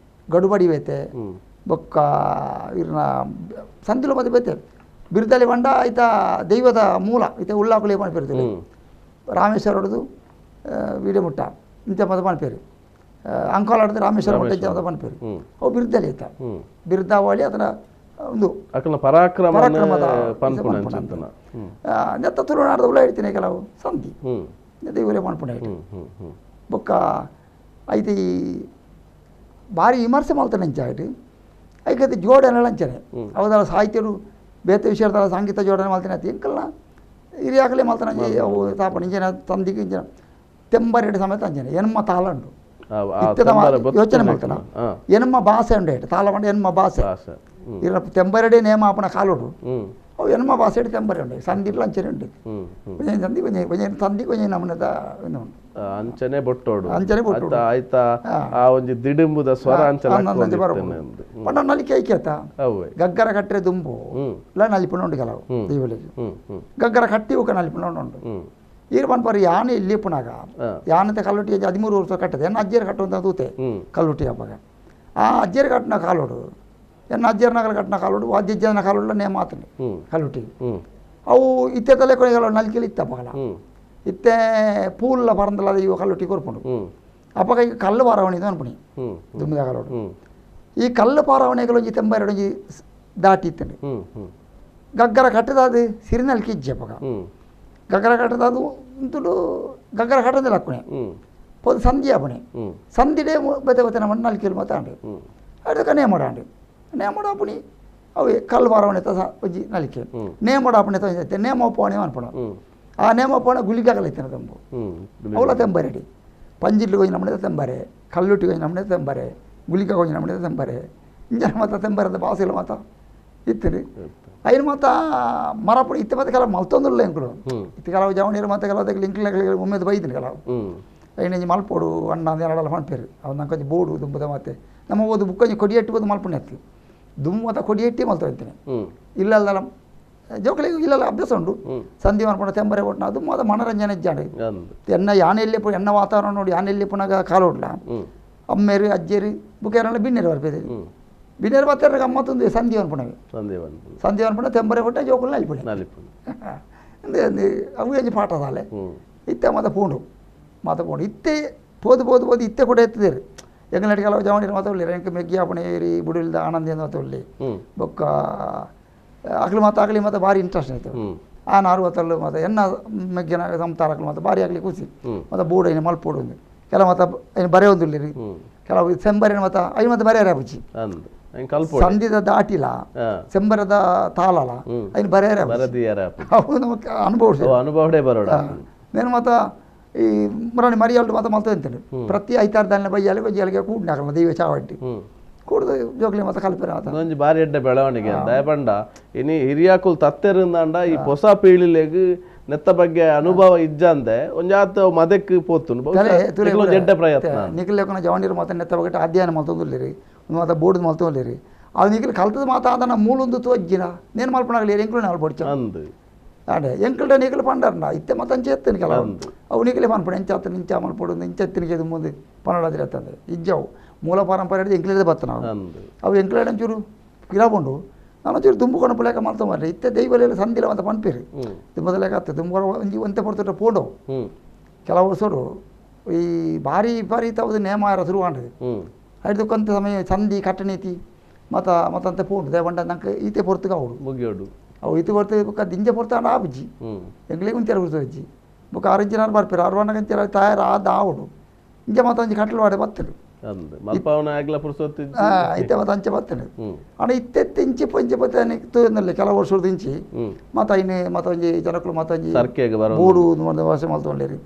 ಗಡುಬಡಿ ಬೇತೆ ಬೊಕ್ಕ ಇರ್ನ ಸಂಧಿಲು ಮತ್ತೆ ಬೇತೆ ಬಿರುದ್ದಾಲಿ ಬಂಡ ಆಯ್ತ ದೈವದ ಮೂಲ ಐತೆ ಉಳ್ಳಾಕುಲಿ ಮಾಡ್ಪಿರ್ತೀವಿ ರಾಮೇಶ್ವರ ಹೊಡೆದು ವೀಡಿಯೋ ಮುಟ್ಟ ಇಂಥ ಮದ ಮಾಡ್ಪೇರು ಅಂಕಾಲ್ ಆಡಿದ್ರೆ ರಾಮೇಶ್ವರ ಮುಟ್ಟ ಇಂಥ ಮದ ಮಾಡ್ಪೇರು ಅವು ಬಿರುದ್ದಾಲಿ ಆಯ್ತ ಬಿರುದ್ದಾವಳಿ ಅದನ್ನ ಒಂದು ಪರಾಕ್ರಮದ ನೆತ್ತ ತುಳುನಾಡದ ಉಳ್ಳ ಹೇಳ್ತೀನಿ ಕೆಲವು ಸಂಧಿ ದೈವಲೇ ಮಾಡ್ಪುಣೆ ಬೊಕ್ಕ ಐತೆ ಈ ಭಾರಿ ವಿಮರ್ಶೆ ಮಾಡ್ತಾನೆ ಅಂಚಾಯ್ತು ಐಕೈತೆ ಜೋಡಣೆ ಅಂಚಾನೆ ಅವದರ ಸಾಹಿತ್ಯರು ಬೇತೆ ವಿಷಯದ ಸಂಗೀತ ಜೋಡಣೆ ಮಾಡ್ತಾನೆ ಆಯ್ತು ಎಂಕಲ್ಲ ಹಿರಿಯಾಗಲೇ ಮಾಡ್ತಾನೆ ಅವು ತಾಪಣ ಇಂಜನ ತಂದಿಗೆ ಇಂಜನ ತೆಂಬರೆಡು ಸಮೇತ ಅಂಜನೆ ಎನ್ಮ ತಾಳ ಉಂಟು ಯೋಚನೆ ಮಾಡ್ತಾನ ಎನ್ಮ ಭಾಷೆ ಉಂಟು ತಾಳ ಬಂಡ ಎನ್ಮ ಭಾಷೆ ಇರ ತೆಂಬರೆಡೆ ನೇಮ ಆಪಣ ಕಾಲುಡು ಅವು ಎನ್ಮ ಭಾಷೆ ತೆಂಬರೆ ಉಂಟು ಸಂಧಿರ್ಲ ಅಂಚನೆ ಉಂಟು ಕೊಂಚ ಸಂಧಿ ಕೊಂಚ ಸಂಧಿ ಕೊಂಚ ನಮ್ಮನದ ಉಂಟು ಅಂಚನೆ ಬೊಟ್ಟೋಡು ಆಯ್ತಾ ಆ ಒಂಜಿ ದಿಡುಂಬುದ ಸ್ವರ ಅಂಚನೆ ಪಂಡ ನಲಿಕೆ ಐಕ್ಯತ ಗಗ್ಗರ ಕಟ್ಟರೆ ದುಂಬು ಇಲ್ಲ ನಲಿಪುಣ ಉಂಟು ಕೆಲವು ದೀವಲಿಗೆ ಗಗ್ಗರ ಕಟ್ಟಿ ಉಕ್ಕ ನಲಿಪುಣ ಉಂಟು ಈರು ಪನ್ಪರಿ ಯಾನೆ ಇಲ್ಲಿ ಪುಣಾಗ ಯಾನತೆ ಕಲ್ಲುಟ್ಟಿ 13 ವರ್ಷ ಕಟ್ಟದೆ ಎನ್ನ ಅಜ್ಜಿಯರು ಕಟ್ಟುವಂತ ದೂತೆ ಕಲ್ಲುಟ್ಟಿ ಹಬ್ಬಗ ಆ ಅಜ್ಜಿಯರು ಕಟ್ಟಿನ ಕಾಲೋಡು ಎನ್ನ ಅಜ್ಜಿಯರ್ನಗಲ ಕಟ್ಟಿನ ಕಾಲೋಡು ಅಜ್ಜನ ಕಾಲೋಡು ನೇ ಮಾತನೆ ಕಲ್ಲುಟ್ಟಿ ಅವು ಇತ್ತೆ ತಲೆ ಕೊನೆಗಳು ನಲಿಕೆಲಿ ಇತ್ತಪ್ಪಗಲ ಇತ್ತೆ ಪೂಲ್ಲ ಪರಂದಲ್ಲ ಇವ ಕಲ್ಲುಟ್ಟಿ ಕೊರ್ಪುಂಡು ಅಪ್ಪಗ ಈಗ ಕಲ್ಲು ಪಾರವಣಿದು ಅನ್ಪುಣಿ ದುಮ್ಮಿದ ಕಾಲೋಡು ಈ ಕಲ್ಲು ಪಾರವಣಿಗಳು ಒಂಜಿ ತೆಂಬರೊಂಜಿ ದಾಟಿ ಇತ್ತಂಡು ಗಗ್ಗರ ಕಟ್ಟದಾದು ಸಿರಿನಲ್ಕಿ ಇಜ್ಜಪ್ಪಗ ಗಗ್ಗರ ಕಟ್ಟದಾದು ಇಂತುಡು ಗಗ್ಗರ ಕಟ್ಟದಿಲ್ಲ ಹಾಕ್ಕೊಣೆ ಪೋದು ಸಂಧಿ ಆಪಣೆ ಸಂಧಿಡೆ ಬತ್ತೆ ಬತ್ತೆ ನಮ್ಮ ನಲ್ಕಿಲು ಮಾತಾಂಡು ಅದಕ್ಕೆ ನೇಮೋಡಾಂಡು ನೇಮೋಡಾಪುಣಿ ಅವು ಕಲ್ಲು ಪಾರವಣೆ ಒಂಜಿ ನಲಿಕೆ ನೇಮೋಡಾಪಣೆ ತಂದೆ ನೇಮೋಪವಣೆ ಅನ್ಪಣ ಆ ನೇಮೋಪವಣೆ ಗುಳಿಗಾಗಲೈತಿನ ತಂಬು ಅವಳ ತೆಂಬರೆಡಿ ಪಂಜಿರ್ಲಿ ಕೊಂಚ ನಮ್ಮನೆ ತೆಂಬರೆ ಕಲ್ಲುಟ್ಟಿ ಕೊಂಚ ನಮ್ಮನೆ ತೆಂಬರೆ ಗುಳಿಗ ಕೊಂಚ ನಮ್ಮನೆ ತೆಂಬರೆ ಇಂಜನ ಮಾತ ತೆಂಬರದ ಭಾಷೆಲ್ಲ ಮಾತ ಇತ್ತಿರಿ ಐನು ಮಾತ ಮರಪುಡಿ ಇತ್ತೆ ಮತ್ತೆ ಕೆಲವು ಮಲ್ತೊಂದುಲ್ಲ ಎಂಕುಲು ಇತ್ತು ಕೆಲವು ಜವಣೀರು ಮತ್ತೆ ಕೆಲವು ಇಂಕ್ಲೆ ಒಮ್ಮೆದು ಬೈದಿನಿ ಕೆಲವು ಐನಂಜಿ ಮಲ್ಪೋಡು ಅಣ್ಣ ಎರಡೆಲ್ಲ ಮಾಡ್ಪೇರು ಅವ್ನು ನಂಗೆ ಕೊಂಚ ಬೋಡು ದುಂಬದ ಮತ್ತೆ ನಮ್ಮ ಓದು ಬುಕ್ಕೊಂಜಿ ಕೊಡಿಯೆಟ್ಟು ಬೋದು ಮಲ್ಪುಣೆ ಹತ್ತಿ ದುಮ್ಮದ ಕೊಡಿಯೆಟ್ಟಿ ಮಲ್ತು ಹೋಗ್ತೀನಿ ಇಲ್ಲಲ್ಲ ಜೋಕಳಿಗೆ ಇಲ್ಲೆಲ್ಲ ಅಭ್ಯಾಸ ಉಂಟು ಸಂಧಿ ಮಾಡ್ಕೊಂಡು ತೆಂಬರೆ ಕೊಟ್ಟು ಅದು ಮೊದ ಮನರಂಜನೆ ಇಜ್ಜಾಡು ಎನ್ನ ಯಾನೆಲ್ಲಿ ಎನ್ನ ವಾತಾವರಣ ನೋಡಿ ಯಾನೆಲ್ಲಿ ಪುನಃ ಕಾಲೋಡ್ಲ ಅಮ್ಮೇರಿ ಅಜ್ಜೇರಿ ಬುಕ್ಕೇರೆಲ್ಲ ಬಿನ್ನೇರು ಬರ್ಪೇರಿ బిన్నేరు బత్తారు గమ్మతుంది సంధి అనుకున్నవి సందేవన్ సంధి అనుకున్న తెంబరే కొట్టే జోకులు నలిపినాయి నలిపుండు అవి కొంచెం పాట రాలే ఇత్తే మత పూండు ఇత్తే పోదు ఇత్తే కూడా ఎత్తుదేరు ಎಂಗಲಟಿಗೆ ಕೆಲವು ಜವಣಿ ಮಾತು ಒಳ್ಳೆ ಎಂಕ ಮೆಗ್ಗಿ ಆಪಣೆ ಏರಿ ಬುಡಿಲ್ದ ಆನಂದ ಮಾತು ಒಳ್ಳೆ ಬೊಕ್ಕ ಅಕ್ಲಿ ಮಾತು ಭಾರಿ ಇಂಟ್ರೆಸ್ಟ್ ಆಯ್ತು ಆ ನಾರು ಹೊತ್ತಲ್ಲು ಮತ್ತು ಎನ್ನ ಮೆಗ್ಗಿನ ಸಂತಾರಕ್ಲು ಮತ್ತು ಭಾರಿ ಆಗಲಿ ಖುಷಿ ಮತ್ತು ಬೋರ್ಡ್ ಏನು ಮಲ್ಪೋಡು ಒಂದು ಕೆಲವು ಮತ್ತು ಏನು ಬರೆ ಒಂದಿಲ್ಲ ರೀ ಕೆಲವು ಸೆಂಬರಿನ ಮತ್ತು ಐದು ಮತ್ತು ಬರೆಯರ ಬುಚ್ಚಿ ಸಂಧಿದ ದಾಟಿಲ್ಲ ಸೆಂಬರದ ತಾಳಲ್ಲ ಐನು ಬರೆಯರ ಅವು ನಮಗೆ ಅನುಭವ ಬರೋಡ నేను ಮತ್ತು ఈ మరియాలు మాత్రం మొత్తం ఎంతండి ప్రతి ఐతారు దాన్ని బయ్యాలి బయ్యాలిగా కూడినాకಲ್ಲ ದೈವ ಚಾವಟ್ಟಿ ಕೂಡದು ಜೋಗ್ಲಿ ಮತ್ತೆ ಕಲ್ಪಿರ ಒಂಜಿ ಬಾರಿ ಎಡ್ಡೆ ಬೆಳವಣಿಗೆ ದಯಪಂಡ ಇನಿ ಹಿರಿಯಾಕುಲ್ ತತ್ತೆರಿಂದಂಡ ಈ ಹೊಸ ಪೀಳಿಲೆಗ್ ನೆತ್ತ ಬಗ್ಗೆ ಅನುಭವ ಇಜ್ಜಂದೆ ಒಂಜಾತ ಮದಕ್ ಪೋತುನು ಎಡ್ಡೆ ಪ್ರಯತ್ನ ನಿಖಿಲ್ ಲೇಖನ ಜವಾನಿರು ಮಾತ್ರ ನೆತ್ತ ಬಗ್ಗೆ ಅಧ್ಯಯನ ಮಲ್ತೊಂದುಲ್ಲೇರಿ ಮಾತ್ರ ಬೋರ್ಡ್ ಮಲ್ತೊಂದಿರಿ ಅದು ನಿಖಿಲ್ ಕಲ್ತದ ಮಾತ ಅದನ್ನ ಮೂಲೊಂದು ತೋಜ್ಜಿನ నేను మల్పనాగలేరు ఎంకులు నాలు పొడిచాను అందు అంటే ఎంకులే నీకులు పండారన్న ఇత్తే మొత్తం చేస్తాను కదా అవు నీకులే పనపడు ఎంచేస్తాను ఇంచా మలపడు ఇంచెత్తినికేది ముందు పనులు అదిరేస్తుంది ఇజ్జావు మూల పరంపర ఎంకులేదే బతున్నావు అవి ఎంకులేయడం చూడు ఇలా పండు ನಾನು ಚೂರು ದುಂಬುಕೊಂಡು ಪುಲೇಕ ಮಾಡ್ತಾ ಮಾರ್ರಿ ಇತ್ತೆ ದೈವಲೆಲ್ಲ ಸಂದಿಲ್ಲ ಅಂತ ಪನ್ಪೇರಿ ದುಂಬದಲೇಕ ಆಗ್ತದೆ ದುಂಬ ಒಂತೆ ಪಡ್ತಾರೆ ಪೋಂಡವು ಕೆಲವು ವರ್ಷರು ಈ ಭಾರಿ ತವದು ನೇಮ ಯಾರ ಶುರುವಾಂಡ್ರಿ ಐದಕ್ಕೊಂತ ಸಮಯ ಸಂಧಿ ಕಟ್ಟನೀತಿ ಮತ್ತಂತೆ ಪೋಂಡು ದೇವಂಡ ನಂಗೆ ಈತೆ ಪೊರ್ತುಗ ಅವಡು ಮುಗಿಯೋಡು ಅವು ಈತೆ ಪೊರ್ತು ದಿಂಜೆ ಪೊರ್ತಾಂಡ ಆಬುಜ್ಜಿ ಎಂಗ್ಲಿಗೆ ಒಂಚೆರ ಕೂರ್ಸೋಜ್ಜಿ ಬುಕ್ ಆರಿಂಜಿನಾರು ಬರ್ಪೇರು ಅರ್ವಣ್ಣಗಂಚೆರ ತಯಾರು ಆದ ಆವಡು ಇಂಜೆ ಮತ್ತೊಂದು ಕಟ್ಟಲು ವಾಡೆ ಬತ್ತರು ಇತ್ತೆ ಮತ್ತೆ ಅಂಚೆ ಬರ್ತೇನೆ ಅಣ್ಣ ಇತ್ತೆ ತಿಂಚಿ ಪಂಚೆ ಬತ್ತೇನೆ ತೋನಲ್ಲಿ ಕೆಲವು ವರ್ಷ ದಿಂಚಿ ಮತ್ತ ಐನೆ ಮತ್ತೊಂಜಿ ಜನಕ್ಕಳು ಮತ್ತೊಂಜಿ ಬೋಡು ವರ್ಷ ಮಲ್ತೊಂಡೇರಿ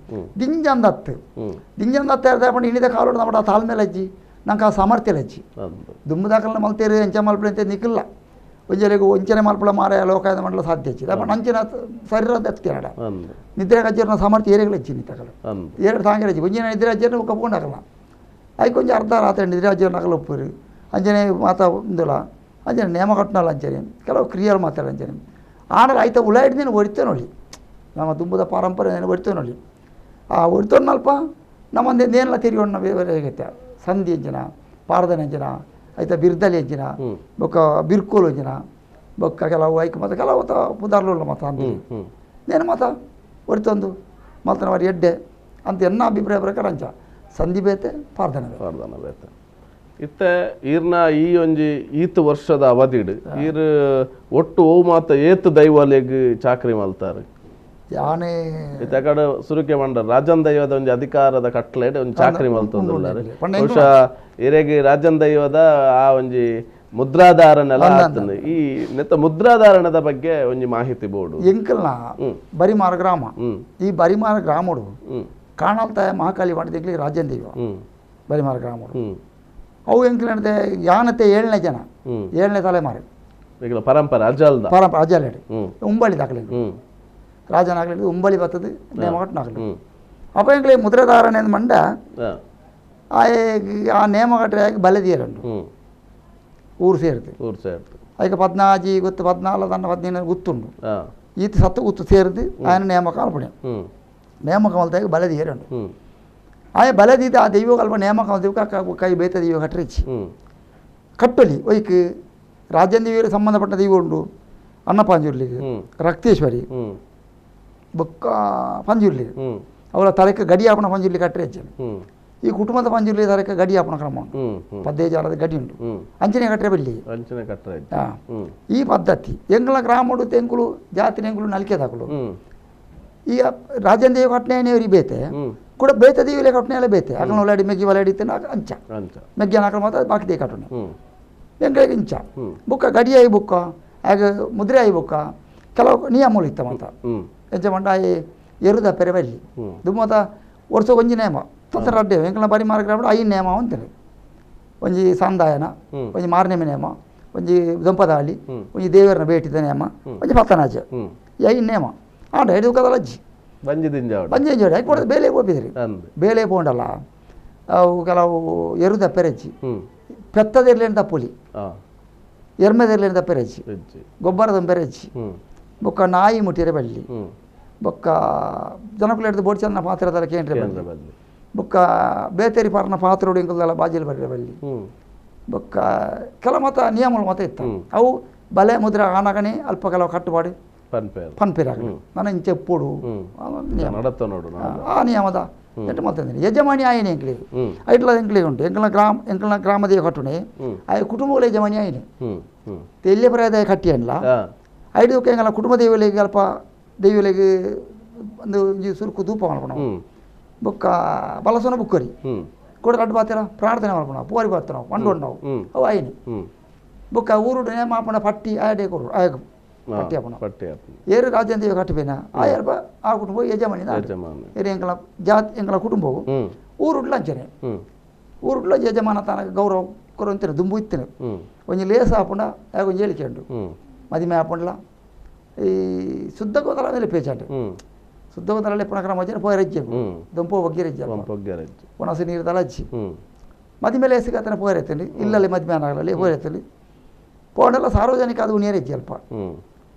ದಿಂಜಂದತ್ತು ಇರ್ದಾಪಂಡು ಇಣಿದ ಕಾಲು ನಮ್ಮ ತಾಲ್ ಮೇಲೆ ಹಚ್ಚಿ ನಂಗೆ ಆ ಸಾಮರ್ಥ್ಯ ಹಚ್ಚಿ ದುಮ್ಮದಾಕಲ್ನ ಮಲ್ತೇರಿ ಅಂಚೆ ಮಲ್ಪಡೆ ಅಂತ ನಿಕ್ಕಿಲ್ಲ ಒಂಜಲೆಗೂ ಒಂಚನೆ ಮಲ್ಪಳ ಮಾರ ಲೋಕಾಯದ ಮಾಡಲು ಸಾಧ್ಯ ಹಚ್ಚಿ ದಪ್ಪ ಅಂಚಿನ ಶರೀರ ದತ್ತಿನಾಡ ನಿದ್ರೆ ಹಚ್ಚಿರ ಸಾಮರ್ಥ್ಯ ಏರಿಗಳು ಹಚ್ಚಿ ನಿಂತಕಲ್ಲ ಎರಡು ಸಾಂಗೆ ಹಚ್ಚಿ ಒಂಜಿನ ನಿದ್ರೆ ಹಚ್ಚಿರ ಕಪ್ಕೊಂಡಾಕಲ್ಲ అవి కొంచెం అర్థం రాతండి నిరాజ్యం నగలు ఒప్పురు అంజనే మాత ఉందిలా అంజనే నేమ కట్టినాలు అంచనే ಕೆಲವು ಕ್ರಿಯೆಗಳು ಮಾತಾಡಿ ಅಂಚನೆ ಆಮೇಲೆ ಆಯ್ತಾ ಉಳ್ಳಾಡಿ నేను ಹೊಡಿತೇವೆ ನೋಡಿ ನಮ್ಮ ದುಂಬದ ಪಾರಂಪರೆ నేను ಹೊಡಿತೇವೆ ನೋಡಿ ಆ ಹೊಡಿತೋನಲ್ಪ ನಮ್ಮಂದು ನೇನೆಲ್ಲ ತಿರುಗಿ ಬೇರೆ ಆಗೈತೆ ಸಂಧಿ ಅಂಚನ ಪಾರದನೆ ಅಂಚನ ಆಯ್ತಾ ಬಿರ್ದಲಿ ಅಂಚನ ಬೊಕ್ಕ ಬಿರ್ಕೋಲು ಅಂಚನ ಬೊಕ್ಕ ಕೆಲವು ಐಕ್ ಮತ್ತು ಕೆಲವು ಪುದಾರ್ಲು ಮತ ಅಂತ నేను ಮಾತ ಹೊಡಿತೊಂದು ಮಲ್ತನ ವಾರಿ ಎಡ್ಡೆ ಅಂತ ಎನ್ನ ಅಭಿಪ್ರಾಯ ಪ್ರಕಾರ ಅಂಚ ಸಂಧಿ ಬೇತೆ ಪಾರ್ಧನ ಬೇತೆ ಇತ್ತೆ ಈರ್ನ ಈ ಒಂಜಿ ಈತ್ ವರ್ಷದ ಅವಧಿಡ್ ಈರ್ ಒಟ್ಟು ಓ ಮಾತ ಏತ್ ದೈವಾಲೆಗ್ ಚಾಕ್ರಿ ಮಲ್ತಾರೆ ಯಾನೇ ಇತ್ತ ಸುರುಕೆ ಮಂಡ ರಾಜನ್ ದೈವದ ಒಂಜಿ ಅಧಿಕಾರದ ಕಟ್ಲೆಡ್ ಒಂಜಿ ಚಾಕ್ರಿ ಮಲ್ತೊಂದುಲ್ಲಾರೆ ಬಹುಶಃ ಇರೆಗ್ ರಾಜನ್ ದೈವದ ಆ ಒಂಜಿ ಮುದ್ರಾಧಾರಣೆಲ್ಲ ಆಗ್ತದೆ ಈ ನೆತ್ತ ಮುದ್ರಾಧಾರಣದ ಬಗ್ಗೆ ಒಂಜಿ ಮಾಹಿತಿ ಬೋರ್ಡು ಎಂಕಲ್ನ ಬರಿಮಾರ ಗ್ರಾಮ ಈ ಬರಿಮಾರ ಗ್ರಾಮಡು ಕಾಣಲ್ತ ಮಹಾಕಾಳಿ ಮಾಡಿದ ರಾಜನ್ ದೈವ ಬರಿಮಾರ ಗ್ರಾಮಡು ಅವು ಎಂಕ್ಲಂತೆ ಯಾನತೆ 7ನೇ ಜನ 7ನೇ ತಲೆಮಾರು ಪರಂಪರೆ ಅಜಾಲೆಡು ಉಂಬಳಿ ದಾಖಲೆ ರಾಜನಾಗಲಿ ಉಂಬಳಿ ಬರ್ತದೆ ನೇಮಕಟ್ಟನಾಗಲಿ ಅಪ್ಪ ಎಂಕ್ಲೆ ಮುದ್ರಧಾರಣೆ ಮಂಡ ಆ ನೇಮಕಟ್ಟಾಗಿ ಬಲೆದಿಯರಂಡು ಊರು ಸೇರುತ್ತೆ ಅದಕ್ಕೆ 14 ಗೊತ್ತು 14 15 ಗುತ್ತುಂಡು ಈತ ಸತ್ತು ಗುತ್ತು ಸೇರಿದು ఆయన ನೇಮಕ ಅಲ್ಪಣೆ ನೇಮಕ ಮಲ್ತಾಗ ಬಲದಿ ಏರಂಡು ಆಯ ಬಲದಿದ್ದ ಆ ದೈವ ಅಲ್ಪ ನೇಮಕ ಮಲ್ತೀವಿ ಕೈ ಬೇತ ದೈವ ಕಟ್ಟರಿಚ್ಚಿ ಕಟ್ಟಲಿ ಒಯ್ಕ್ ರಾಜನ್ ದೇವಿಯರು ಸಂಬಂಧಪಟ್ಟ ದೈವ ಉಂಡು ಅನ್ನಪಾಂಜುರ್ಲಿಗೆ ರಕ್ತೇಶ್ವರಿ ಬೊಕ್ಕ ಪಂಜುರ್ಲಿ ಅವಳ ತಲೆಕ್ಕೆ ಗಡಿ ಆಪಣ ಪಂಜುರ್ಲಿ ಕಟ್ಟರೆ ಹೆಚ್ಚೇನು ಈ ಕುಟುಂಬದ ಪಂಜುರ್ಲಿ ತಲೆಕ್ಕೆ ಗಡಿ ಆಪಣ ಕ್ರಮ ಉಂಟು 15 ಜಾಲದ ಗಡಿ ಉಂಟು ಅಂಚನೆ ಕಟ್ಟರೆ ಬಲ್ಲಿ ಈ ಪದ್ಧತಿ ಎಂಗಳ ಗ್ರಾಮಡು ತೆಂಕುಲು ಜಾತಿ ಎಂಕುಲು ನಲ್ಕೆ ದಾಕಲು ಈ ರಾಜನ್ ದೇವ ಕಟ್ನೆಯವರಿ ಬೇತೆ ಕೂಡ ಬೇತೆ ದೇವಿಲೆ ಕಟ್ನೆಯಲ್ಲ ಬೇತೆ ಅಕಲ್ ಒಲಾಡಿ ಮೆಗ್ಗಿ ಒಲಾಡಿತ್ತೆ ಅಂಚ ಮೆಗ್ಗಿ ಹಾಕಲು ಮಾತ್ರ ಬಾಕಿ ದೇ ಕಟ್ಟನೆ ಎಂಗಳಿಗೆ ಇಂಚ ಬುಕ್ಕ ಗಡಿಯಾಗಿ ಬುಕ್ಕ ಆಗ ಮುದ್ರೆ ಆಗಿ ಬುಕ್ಕ ಕೆಲವು ನಿಯಮಗಳು ಇತ್ತ ಮಾತ ಎಂಚ ಮಂಡ ಎರುದ ಪೆರೆ ಬಲ್ಲಿ ದುಮ್ಮತ ವರ್ಷ ಒಂಜಿ ನೇಮ ತೊಂದರೆ ಅಡ್ಡೆ ಎಂಕಲ್ನ ಬರಿಮಾರ ಗ್ರಾಮ 5 ನೇಮ ಅಂತೇಳಿ ಒಂಜಿ ಸಂದಾಯನ ಒಂಜಿ ಮಾರನೇಮ ನೇಮ ಒಂಜಿ ದಂಪದಾಳಿ ಒಂಜಿ ದೇವರನ್ನ ಬೇಟಿದ ನೇಮ ಒಂಜಿ ಪತ್ತನಾಜ ಈ 5 ನೇಮ ಆಂಡ ಹಿಡಿದು ಕದಲ ಅಜ್ಜಿ ಬಂಜಿ ಜೋಡಿ ಕೊಡೋದು ಬೇಲೆ ಹೋಗಿದ್ರಿ ಬೇಲೆ ಪೋಂಡಲ್ಲ ಅವು ಕೆಲವು ಎರುದ ಪೆರಜ್ಜಿ ಪೆತ್ತದಿರ್ಲೇನು ತಪ್ಪುಲಿ ಎರ್ಮೆದಿರ್ಲೇನು ತಪ್ಪೆರಜ್ಜಿ ಗೊಬ್ಬರದ ಪೆರಜ್ಜಿ ಬೊಕ್ಕ ನಾಯಿ ಮುಟ್ಟಿರೆ ಬಳ್ಳಿ ಬೊಕ್ಕ ಜನಕ್ಕಳು ಹಿಡಿದು ಬೋಡ್ ಚೆನ್ನ ಪಾತ್ರದಲ್ಲ ಕೇಂದ್ರ ಬಳ್ಳಿ ಬೊಕ್ಕ ಬೇತೇರಿ ಪಾರ್ನ ಪಾತ್ರೋಡು ಇಂಕಲ್ದಲ್ಲ ಬಾಜಿಲ್ ಬರ್ರೆ ಬಳ್ಳಿ ಬೊಕ್ಕ ಕೆಲ ಮತ ನಿಯಮಗಳು ಮತ ಇತ್ತು ಅವು ಬಲೆ ಮುದ್ರೆ ಆನಗಣಿ ಅಲ್ಪ ಕೆಲವು ಕಟ್ಟುಪಾಡಿ ಪನ್ಪೇರಾಗಲಿ ನಾನು ಇಂಚೆ ಎಪ್ಪೋಡು ನಿಯಮ ಆ ನಿಯಮದ ಎಟ್ಟು ಮತ್ತಂದ್ರೆ ಯಜಮಾನಿ ಆಯ್ನೆ ಎಂಕ್ಲಿಗೆ ಐಟ್ಲ ಎಂಕ್ಲಿಗೆ ಉಂಟು ಎಂಕಲ್ನ ಗ್ರಾಮದೇವ ಕಟ್ಟುನೆ ಆ ಕುಟುಂಬಗಳ ಯಜಮಾನಿ ಆಯ್ನೆ ತೆಲ್ಲೆ ಪರ್ಯಾಯ ಕಟ್ಟಿ ಅನ್ಲ ಐದು ಎಂಕಲ್ನ ಕುಟುಂಬ ದೇವಲಿಗೆ ಅಲ್ಪ ದೇವಲಿಗೆ ಒಂದು ಸುರುಕು ಧೂಪ ಮಾಡ್ಕೊಣ ಬೊಕ್ಕ ಬಲಸನ ಬುಕ್ಕರಿ ಕೂಡ ಕಟ್ಟು ಬಾತೀರ ಪ್ರಾರ್ಥನೆ ಮಾಡ್ಕೊಣ ಪೋರಿ ಬರ್ತಾವ ಕೊಂಡೊಂಡು ನಾವು ಅವು ಆಯ್ನೆ ಬೊಕ್ಕ ಊರು ನೇಮ ಹಾಪಣ ಪಟ್ಟಿ ಆಯಡೆ ಕೊಡು ಆಯ ಪಟ್ಟಿ ಹಾಪಣ ಏರು ರಾಜೇಂದ್ರ ಕಟ್ಟಬೇನ ಆಯರ್ಬ ಆ ಕುಟುಂಬ ಯಜಮಾನಿ ಏರು ಎಂಕಲ ಜಾತಿ ಎಂಕಲ ಕುಟುಂಬವು ಊರುಡ್ಲ ಅಂಚನೆ ಊರುಡ್ಲ ಯಜಮಾನ ತನಕ ಗೌರವ ಕೊರಂತೇನೆ ದುಂಬು ಇತ್ತೇನೆ ಒಂಜಿ ಲೇಸ ಹಾಪುಂಡ ಆಗ ಒಂಜಿ ಹೇಳಿಕೆ ಉಂಟು ಮದಿಮೆ ಹಾಪುಂಡ್ಲ ಈ ಶುದ್ಧ ಗೋದಲ ಮೇಲೆ ಪೇಚಾಂಟು ಶುದ್ಧ ಗೋದಲ ಪುನಃ ಕ್ರಮ ವಜ್ಜೆ ಪೋಯ ರಜ್ಜೆ ದುಂಪು ಬಗ್ಗಿ ರಜ್ಜೆ ಪುನಃ ನೀರು ತಲಜ್ಜಿ ಮದಿಮೇಲೆ ಎಸಿಗತನ ಪೋಯ ರೈತಂడి ಇಲ್ಲಲ್ಲಿ ಮದಿಮೆ ಆಗಲಿ ಪೋಯ ರೈತಂడి పోవడంలో సార్వజనిక అది ఉనియరే జల్ప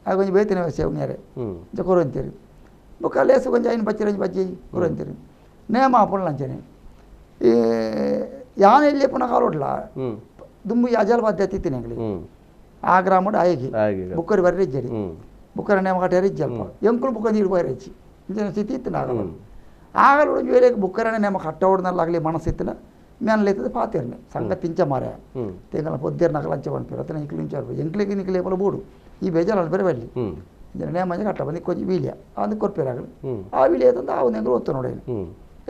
అది కొంచెం బేతిన వేసే ఉనియరే ఇంత కొరంతేరి ఒక లేసు కొంచెం ఆయన బచ్చి బచ్చి కొరంతేరి నేమ అప్పుడు లంచనే ఈ యాన వెళ్ళిపోయిన కాలోట్ల దుమ్ము అజాల పద్ధతి తినేగలి ఆ గ్రాముడు ఆగి బుక్కరి వరి రెజ్జడి బుక్కరి నేమ కట్టే రెజ్జల్ప ఎంకులు బుక్క నీరు పోయి రెచ్చి ఇంత స్థిತಿ ಇತ್ತು ಆಗಲ್ಲ ಆಗಲು ಬೇರೆ ಬುಕ್ಕರನೆ ನೇಮ ಕಟ್ಟೋಡ್ನಲ್ಲಾಗಲಿ ಮನಸ್ಸಿತ್ತಿನ ಮೇನಲೈತದೆ ಪಾತಿರ್ನೆ ಸಂಘ ತಿಂಚ ಮಾರ ತೆಂಗಲ ಪೊದ್ದೇರ್ ನಕಲ ಅಂಚ ಬಂದ್ಪಿರ ಅತನ ಇಂಕ್ಲಿಂಚಾರು ಎಂಕ್ಲಿಗೆ ನಿಕ್ಲೆ ಬಲ ಬೋಡು ಈ ಬೇಜಾರು ಬೇರೆ ಬರಲಿ ನೇಮ ಮಂಜ ಕಟ್ಟ ಬಂದು ಕೊಂಚ ವೀಲ್ಯ ಅಂದು ಕೊರ್ಪಿರಾಗಲಿ ಆ ವೀಲ್ಯ ತಂದು ಆ ನೆಂಗರು ಒತ್ತು ನೋಡಿ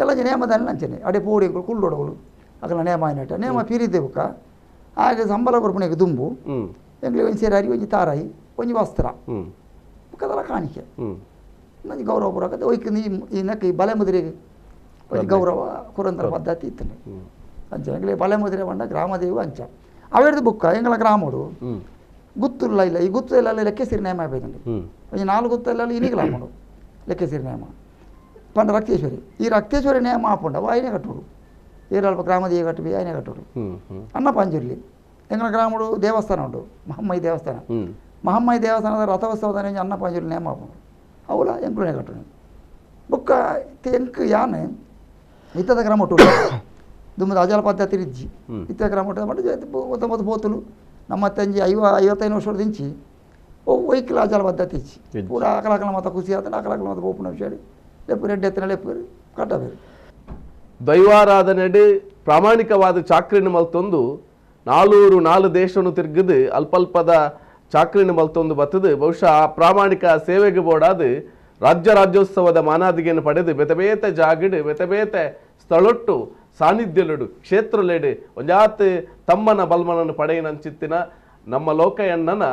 ಎಲ್ಲ ನೇಮದಲ್ಲಿ ನಂಚನೆ ಅಡೆ ಪೋಡಿ ಕುಳ್ಳೊಡಗಳು ಅಗಲ ನೇಮ ಆಯ್ನಟ ನೇಮ ಪೀರಿದ್ದೆ ಬುಕ್ಕ ಹಾಗೆ ಸಂಬಳ ಕೊರ್ಪಣೆಗೆ ದುಂಬು ಎಂಕ್ಲಿಗೆ ಒಂಜಿ ಸೇರಾರಿ ಒಂಜಿ ತಾರಾಯಿ ಒಂಜಿ ವಸ್ತ್ರ ಬುಕ್ಕದಲ್ಲ ಕಾಣಿಕೆ ನಂಗೆ ಗೌರವ ಬರೋಕತ್ತೆ ಒಯ್ಕೊಂಡು ಈ ನಕ್ಕ ಈ ಬಲೆ ಮುದ್ರೆಗೆ ಒಂಜಿ ಗೌರವ ಕುರಂತರ ಪದ್ಧತಿ ಇತ್ತನೆ ಅಂಚ ಎಂಗ್ಲೆ ಬಲೆ ಮುದ್ರೆ ಬಂಡ ಗ್ರಾಮದೇವು ಅಂಚ ಅವೆಡ್ದು ಬುಕ್ಕ ಎಂಗ್ಲ ಗ್ರಾಮಡು ಗುತ್ತುಲ್ಲ ಇಲ್ಲ ಈ ಗುತ್ತು ಎಲ್ಲ ಲೆಕ್ಕೇಸಿರಿ ನೇಮ ಆಗ್ಬೇಕಂడి ಒಂಜಿ 4 ಗುತ್ತಲ್ಲ ಇನಿಗಲ ಹಾಕೊಂಡು ಲೆಕ್ಕೇಸಿರಿ ನೇಮ ಪಂಡ ರಕ್ತೇಶ್ವರಿ ಈ ರಕ್ತೇಶ್ವರಿ ನೇಮ ಹಾಪುಂಡ ಆಯ್ನೆ ಕಟ್ಟುಡು ಏರಲ್ಪ ಗ್ರಾಮದೇವಿ ಕಟ್ಟಬಿ ಆಯ್ನೆ ಕಟ್ಟುಡು ಅನ್ನ ಪಂಜುರ್ಲಿ ಎಂಗ್ಲ ಗ್ರಾಮಡು ದೇವಸ್ಥಾನ ಉಂಟು ಮಹಮ್ಮಯಿ ದೇವಸ್ಥಾನ ಮಹಮ್ಮಯಿ ದೇವಸ್ಥಾನದ ರಥೋತ್ಸವದ ಅನ್ನ ಪಂಜುರ್ಲಿ ನೇಮ ಹಾಪುಂಡು ಅವಳ ಎಂಕ್ಲುನೆ ಕಟ್ಟುಡು ಬುಕ್ಕ ಎಂಕ್ ಯಾನೆ ಇತ್ತದ ಗ್ರಾಮ ಒಟ್ಟು ದುಮ್ಮದ ಅಜಾಲ ಪದ್ಧತಿ ಇಜ್ಜಿ ಇತ್ತ ಗ್ರಾಮ ಒಟ್ಟು ಮತ್ತೆ ಬೋತುಲು ನಮ್ಮ ತಂಜಿ 55 ವರ್ಷದ ಇಂಚಿ ಒಯ್ಕಿಲ ಅಜಾಲ ಪದ್ಧತಿ ಇಚ್ಚಿ ಪೂರ ಆಕಲಾಕಲ ಮತ ಖುಷಿ ಆತ ಆಕಲಾಕಲ ಮತ ಬೋಪುನ ವಿಷಯ ಲೆಪ್ಪು ರೆಡ್ಡಿ ಎತ್ತನ ಲೆಪ್ಪು ಕಟ್ಟಬೇರು ದೈವಾರಾಧನೆಡು ಪ್ರಾಮಾಣಿಕವಾದ ಚಾಕ್ರಿನ ಮಲ್ತೊಂದು 4 ದೇಶವನ್ನು ತಿರುಗಿದು ಅಲ್ಪಲ್ಪದ ಚಾಕ್ರಿನ ಮಲ್ತೊಂದು ಬತ್ತದು ಬಹುಶಃ ಪ್ರಾಮಾಣಿಕ ಸೇವೆಗೆ ಬೋಡಾದು ರಾಜ್ಯೋತ್ಸವದ ಮಾನಾದಿಗೆಯನ್ನು ಪಡೆದು ಬೆತಬೇತ ಜಾಗಿಡು ಬೆತಬೇತ ಸ್ಥಳೊಟ್ಟು ಸಾನ್ನಿಧ್ಯಲುಡು ಕ್ಷೇತ್ರಲೆಡು ಒಂಜಾತ್ ತಮ್ಮನ ಬಲ್ಮನನ್ನು ಪಡೆಯನಂಚಿತ್ತಿನ ನಮ್ಮ ಲೋಕಯಣ್ಣನ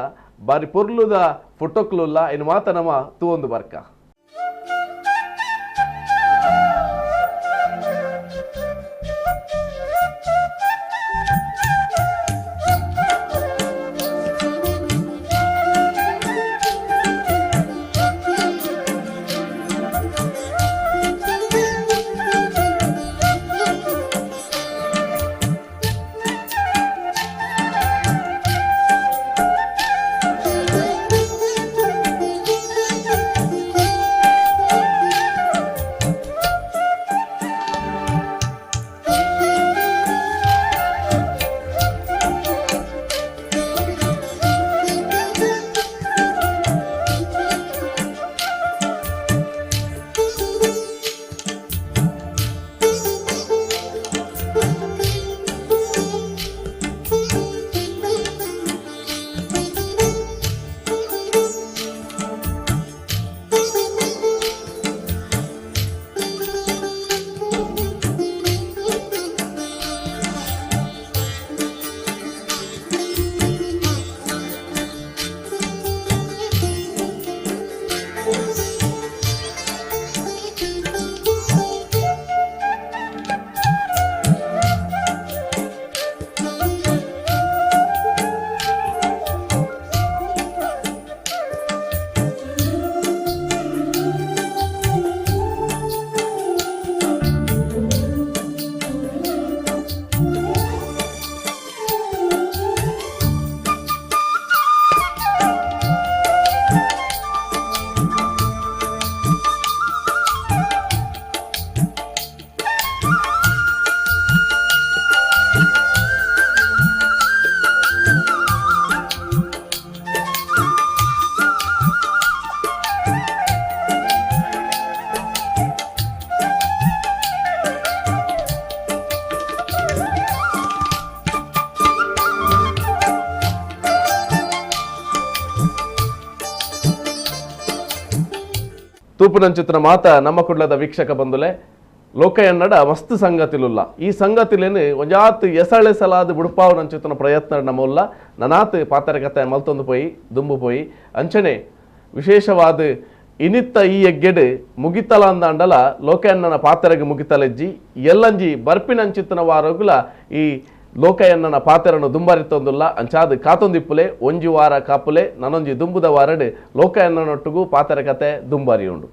ಬಾರಿ ಪೊರ್ಲುದ ಫೋಟೋಕ್ಲುಲ್ಲ ಇನ್ನು ಮಾತ ನಮ್ಮ ತೂವೊಂದು ಬರ್ಕ ತೂಪುನಂಚಿತ್ರ ಮಾತ ನಮ್ಮ ಕುಡ್ಲದ ವೀಕ್ಷಕ ಬಂದುಲೆ ಲೋಕಯನ್ನಡ ಮಸ್ತ್ ಸಂಗತಿಲುಲ್ಲ ಈ ಸಂಗತಿಲೇನು ಒಂಜಾತ್ ಎಸಳೆಸಲಾದ ಬುಡುಪಾವನಂಚಿತ್ತನ ಪ್ರಯತ್ನ ನಮ್ಮಲ್ಲ ನನಾತ್ ಪಾತರಕತೆ ಮಲ್ತೊಂದು ಪೋಯಿ ದುಂಬು ಪೋಯಿ ಅಂಚನೆ ವಿಶೇಷವಾದ ಇನಿತ್ತ ಈ ಎಗ್ಗೆಡು ಮುಗಿತಲ ಅಂದಾಂಡಲ ಲೋಕಯನ್ನನ ಪಾತೆರೆಗೆ ಮುಗಿತಲೆಜ್ಜಿ ಎಲ್ಲಂಜಿ ಬರ್ಪಿನಂಚಿತ್ತನ ವಾರಗುಲ ಈ ಲೋಕಯನ್ನನ ಪಾತೆರನ್ನು ದುಂಬರಿತೊಂದುಲ್ಲ ಅಂಚಾದು ಕಾತೊಂದಿಪ್ಪುಲೆ ಒಂಜಿ ವಾರ ಕಾಪುಲೆ ನನೊಂಜಿ ದುಂಬುದ ವಾರಡು ಲೋಕಯನ್ನನೊಟ್ಟಿಗೂ ಪಾತೆರ ಕತೆ ದುಂಬರಿ ಉಂಡು.